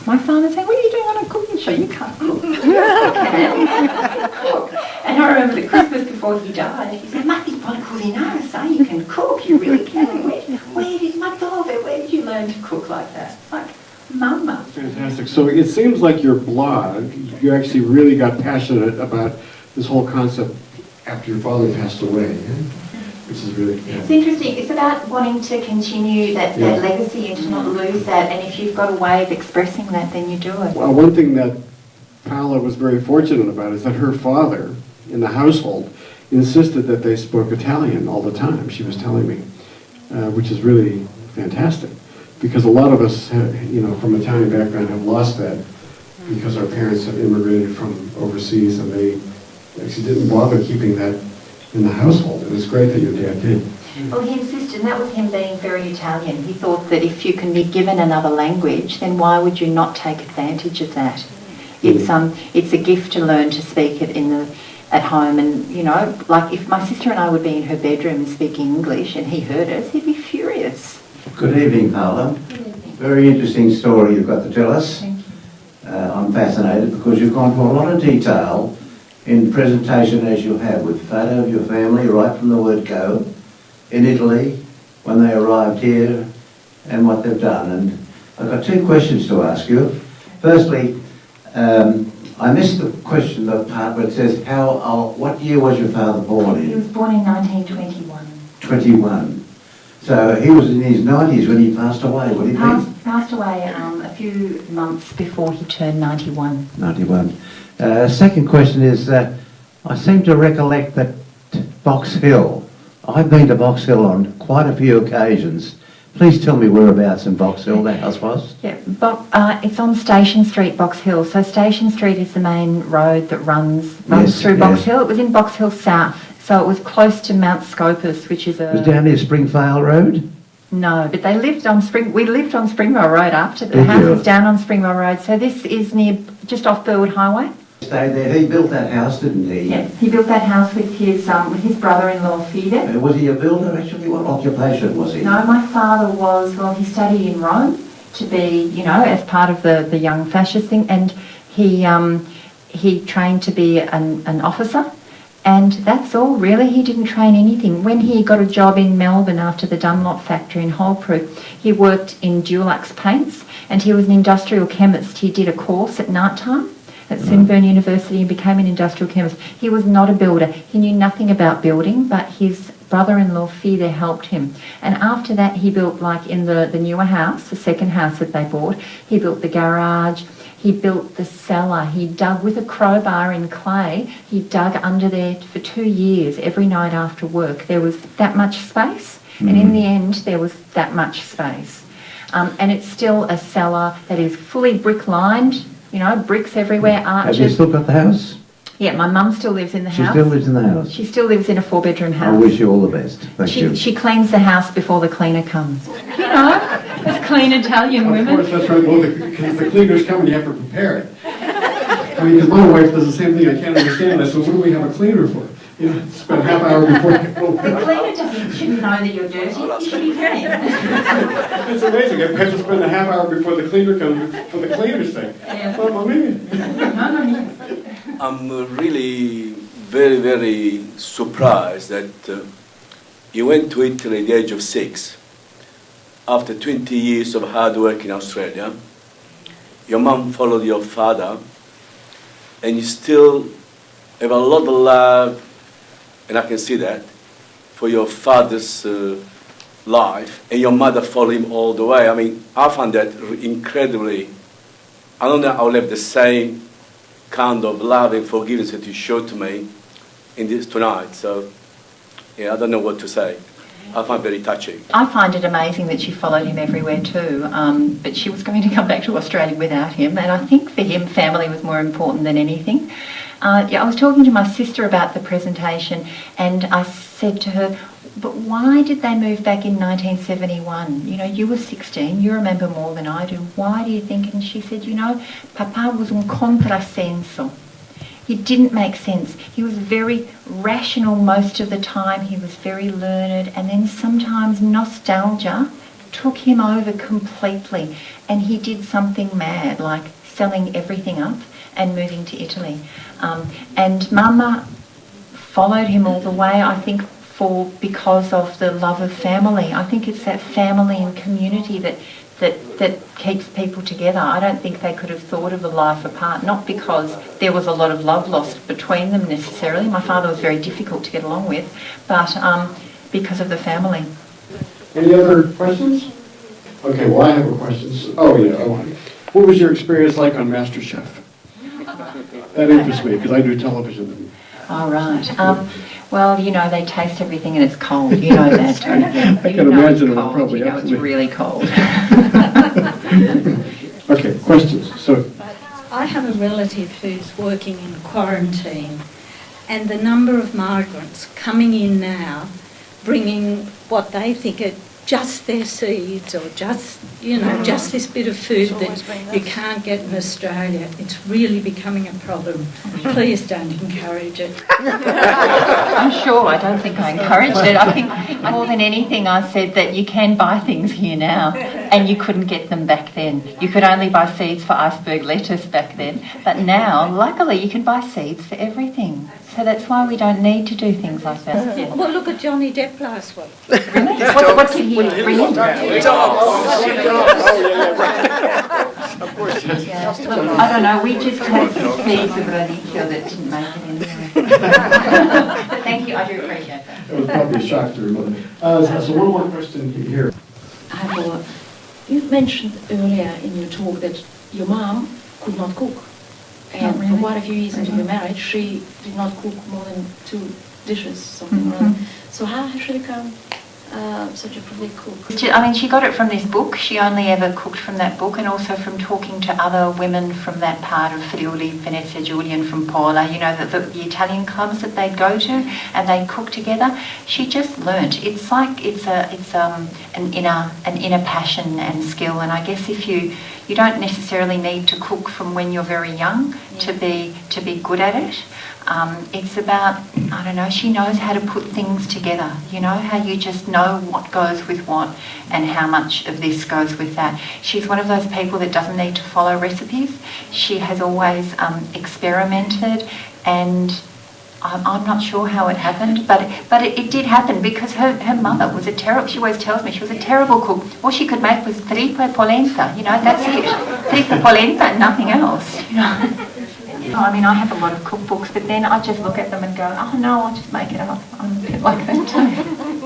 my father said, what are you doing on a cooking show? You can't cook. Yes, I can. Cook. And I remember the Christmas before he died, he said, ma ti puoi cucinare, sai, you can cook, you really can. Where did you learn to cook like that? It's like, Mama. Fantastic. So it seems like your blog, you actually really got passionate about this whole concept after your father passed away, which is really cool. It's interesting. It's about wanting to continue that legacy and to not lose that. And if you've got a way of expressing that, then you do it. Well, one thing that Paola was very fortunate about is that her father in the household insisted that they spoke Italian all the time, she was telling me, which is really fantastic. Because a lot of us, from Italian background have lost that because our parents have immigrated from overseas and they actually didn't bother keeping that in the household. And it's great that your dad did. Well, he insisted, and that was him being very Italian. He thought that if you can be given another language, then why would you not take advantage of that? It's a gift to learn to speak it at home. And, like if my sister and I would be in her bedroom and speaking English and he heard us, he'd be furious. Good evening, Paola. Very interesting story you've got to tell us. Thank you. I'm fascinated because you've gone to a lot of detail in presentation as you have, with photo of your family right from the word go, in Italy, when they arrived here, and what they've done. And I've got two questions to ask you. Firstly, I missed the question, the part where it says, what year was your father born in? He was born in 1921. 21. So he was in his 90s when he passed away, would he be? Passed away a few months before he turned 91. 91. Second question is, I seem to recollect that Box Hill. I've been to Box Hill on quite a few occasions. Please tell me whereabouts in Box Hill the house was. Yeah, it's on Station Street, Box Hill. So Station Street is the main road that runs through Box Hill. It was in Box Hill South. So it was close to Mount Scopus, which is It was down near Springvale Road? No, but they lived on we lived on Springvale Road after. The house was down on Springvale Road. So this is just off Burwood Highway. Stayed there. He built that house, didn't he? Yeah, he built that house with his brother-in-law, Fide. Was he a builder, actually? What occupation was he? No, my father he studied in Rome to be, as part of the young fascist thing, and he trained to be an officer. And that's all, really. He didn't train anything. When he got a job in Melbourne after the Dunlop factory in Holbrook, he worked in Dulux paints, and he was an industrial chemist. He did a course at night time at Swinburne University and became an industrial chemist. He was not a builder. He knew nothing about building, but his brother-in-law Fide helped him. And after that, he built, like in the newer house, the second house that they bought, he built the garage, he built the cellar, he dug with a crowbar in clay, he dug under there for 2 years every night after work. There was that much space, and in the end, there was that much space. And it's still a cellar that is fully brick-lined, you know, bricks everywhere, arches. Have you still got the house? Yeah, my mum still lives in the house. She still lives in the house? She still lives in a 4-bedroom house. I wish you all the best. Thank you. She cleans the house before the cleaner comes. You know, as clean Italian women. Of course, that's right. Well, because the cleaners come and you have to prepare it. I mean, because my wife does the same thing. I can't understand that. So what do we have a cleaner for? You know, spend half hour before. The cleaner shouldn't know that you're dirty. You should be clean. It's amazing. I have to spend a half hour before the cleaner comes for the cleaner's thing. Yeah. Well, maybe. I'm really very, very surprised that you went to Italy at the age of 6. After 20 years of hard work in Australia, your mom followed your father, and you still have a lot of love, and I can see that, for your father's life, and your mother followed him all the way. I mean, I found that incredibly. I don't know I'll have the same kind of love and forgiveness that you showed to me in this tonight. So, yeah, I don't know what to say. I find it very touching. I find it amazing that she followed him everywhere too, but she was going to come back to Australia without him, and I think for him family was more important than anything. I was talking to my sister about the presentation, and I said to her, but why did they move back in 1971? You know, you were 16, you remember more than I do. Why do you think? And she said, you know, Papa was un contrasenso. He didn't make sense. He was very rational most of the time. He was very learned, and then sometimes nostalgia took him over completely, and he did something mad, like selling everything up and moving to Italy. And Mama followed him all the way, I think, because of the love of family. I think it's that family and community that keeps people together. I don't think they could have thought of a life apart, not because there was a lot of love lost between them necessarily. My father was very difficult to get along with, but because of the family. Any other questions? Okay, well, I have a question. Oh, yeah. What was your experience like on Masterchef? That interests me, because I do television. All right. Well, you know, they taste everything and it's cold. You know that, don't you? I can imagine it was probably you know it's really cold. Okay, questions? So, I have a relative who's working in quarantine, and the number of migrants coming in now, bringing what they think are just their seeds or just, you know, just this bit of food that you can't get in Australia. It's really becoming a problem. Please don't encourage it. I'm sure. I don't think I encouraged it. I think more than anything I said that you can buy things here now and you couldn't get them back then. You could only buy seeds for iceberg lettuce back then. But now, luckily, you can buy seeds for everything. So that's why we don't need to do things like that. Yeah. Well, look at Johnny Depp last week. Really? What did he bring in? Well, I don't know, we just had seeds of radicchio that didn't make it in there. But thank you, I do appreciate that. it was probably a shock to your mother. So one more question here. You mentioned earlier in your talk that your mom could not cook. And really. for quite a few years into your marriage, she did not cook more than 2 dishes, something or other. So how has she become such a prolific cook? I mean, she got it from this book. She only ever cooked from that book, and also from talking to other women from that part of Friuli, Venezia Giulia, and from Paola, you know, the Italian clubs that they'd go to, and they'd cook together. She just learnt. It's like it's an inner passion and skill, and I guess if you don't necessarily need to cook from when you're very young to be good at it. It's about, I don't know, she knows how to put things together, you know, how you just know what goes with what and how much of this goes with that. She's one of those people that doesn't need to follow recipes. She has always experimented, and I'm not sure how it happened, but it did happen because her mother was she always tells me she was a terrible cook. All she could make was tripa e polenta, you know, that's it. Tripa polenta and nothing else, you know. I mean, I have a lot of cookbooks, but then I just look at them and go, oh no, I'll just make it up. I'm a bit like that too.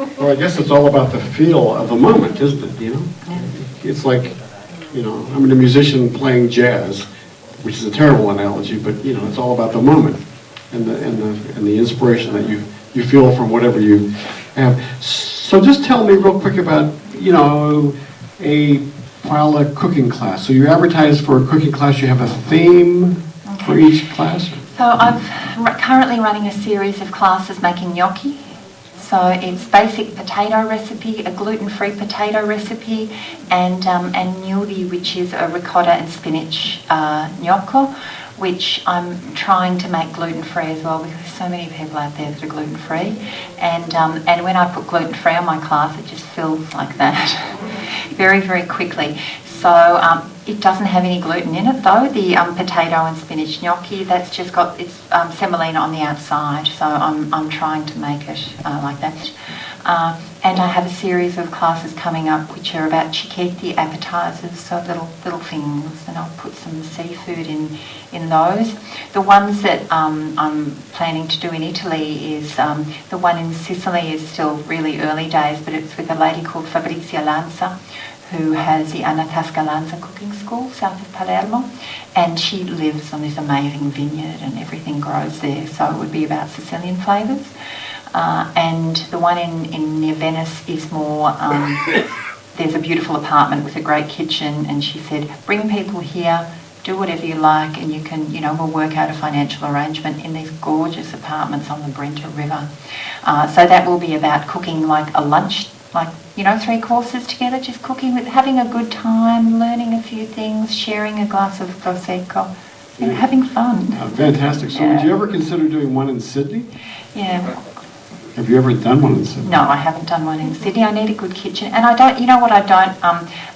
Well, I guess it's all about the feel of the moment, isn't it, you know? Yeah. It's like, you know, I'm a musician playing jazz, which is a terrible analogy, but, you know, it's all about the moment and the inspiration that you feel from whatever you have. So just tell me real quick about, you know, a Paola cooking class. So you advertise for a cooking class, you have a theme for each class? So I'm currently running a series of classes making gnocchi. So it's basic potato recipe, a gluten-free potato recipe, and gnudi, which is a ricotta and spinach gnocco, which I'm trying to make gluten-free as well, because there's so many people out there that are gluten-free. And when I put gluten-free on my class, it just fills like that very, very quickly. So it doesn't have any gluten in it though, the potato and spinach gnocchi. That's just got its semolina on the outside, so I'm trying to make it like that. And I have a series of classes coming up which are about cicchetti appetizers, so little things, and I'll put some seafood in those. The ones that I'm planning to do in Italy is, the one in Sicily is still really early days, but it's with a lady called Fabrizia Lanza, who has the Anatasca Lanza cooking school south of Palermo, and she lives on this amazing vineyard and everything grows there, so it would be about Sicilian flavours. And the one in near Venice is more, there's a beautiful apartment with a great kitchen, and she said, bring people here, do whatever you like, and you can, you know, we'll work out a financial arrangement in these gorgeous apartments on the Brenta River. So that will be about cooking like a lunch, like, you know, 3 courses together, just cooking, with having a good time, learning a few things, sharing a glass of prosecco, and having fun. Fantastic. So would you ever consider doing one in Sydney? Yeah. Have you ever done one in Sydney? No, I haven't done one in Sydney. I need a good kitchen. And I don't, you know what I don't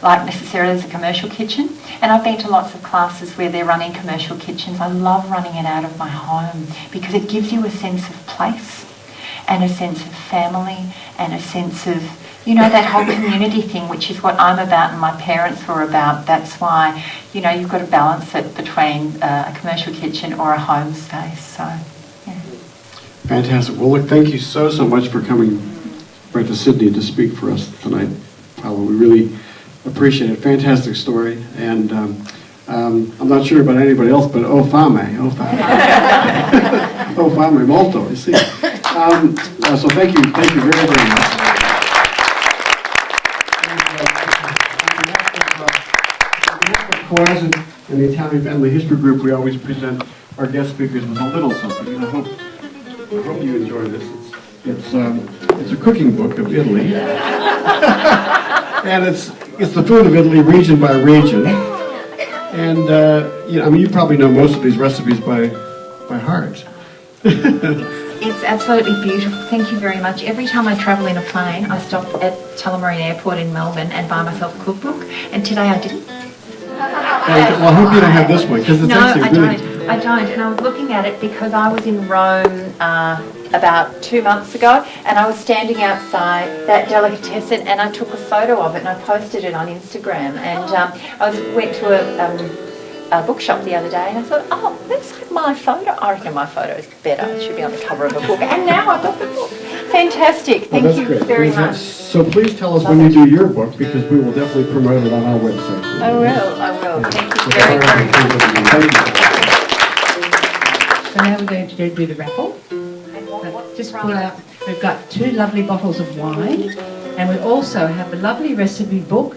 like necessarily is a commercial kitchen. And I've been to lots of classes where they're running commercial kitchens. I love running it out of my home because it gives you a sense of place and a sense of family and a sense of, you know, that whole community thing, which is what I'm about and my parents were about. That's why, you know, you've got to balance it between a commercial kitchen or a home space. So, yeah. Fantastic. Well, look, thank you so much for coming right to Sydney to speak for us tonight, Paola. We really appreciate it. Fantastic story. And I'm not sure about anybody else, but oh fame. Oh fame molto, you see. So thank you very, very much. And the Italian Family History Group, we always present our guest speakers with a little something. And I hope you enjoy this. It's a cooking book of Italy, and it's the food of Italy, region by region. And you know, I mean, you probably know most of these recipes by heart. It's absolutely beautiful. Thank you very much. Every time I travel in a plane, I stop at Tullamarine Airport in Melbourne and buy myself a cookbook. And today I didn't. Well, I hope you don't have this one, because it's actually really... I don't. And I was looking at it because I was in Rome about 2 months ago, and I was standing outside that delicatessen, and I took a photo of it and I posted it on Instagram. And I went to a bookshop the other day, and I thought, oh, that's like my photo. I reckon my photo is better. It should be on the cover of a book. And now I've got the book. Fantastic. Thank you very much. So please tell us when you do your book, because we will definitely promote it on our website. I will. Thank you very, very much. Thank you. So now we're going to do the raffle. Just pull out, we've got 2 lovely bottles of wine, and we also have a lovely recipe book.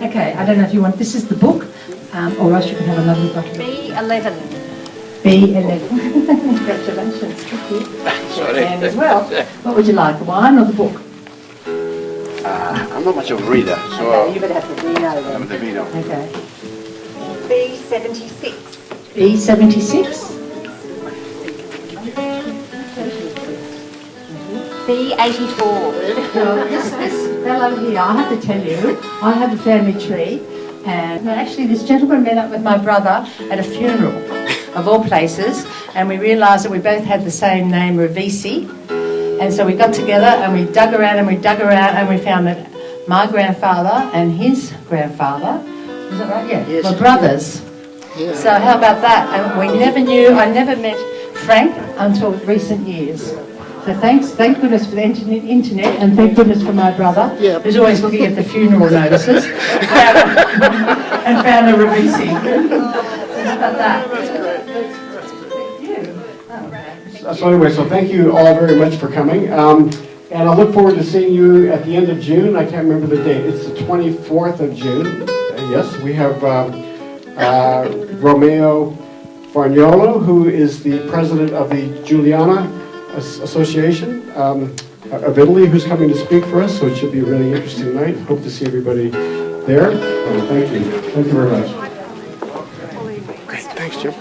Okay, I don't know if you want, this is the book, or else you can have a lovely bottle. B11. B11. Congratulations. Thank you. Sorry. And as well. What would you like, the wine or the book? I'm not much of a reader, so Okay, you better have the vino then. I'm the vino. Okay. B76. B76. B84. So this fellow here, I have to tell you, I have a family tree, and actually this gentleman met up with my brother at a funeral, of all places, and we realised that we both had the same name, Ravisi, and so we got together and we dug around and we found that my grandfather and his grandfather, is that right? Yeah, Yes. were brothers. Yeah. So how about that? And we never knew, I never met frank until recent years. So thank goodness for the internet, and thank goodness for my brother, who's always looking at the funeral notices, and found a Ravisi. How about that? So anyway, so thank you all very much for coming. And I look forward to seeing you at the end of June. I can't remember the date. It's the 24th of June. Yes, we have Romeo Farniolo, who is the president of the Giuliana Association of Italy, who's coming to speak for us. So it should be a really interesting night. Hope to see everybody there. Thank you. Thank you very much. Okay, thanks, Jim.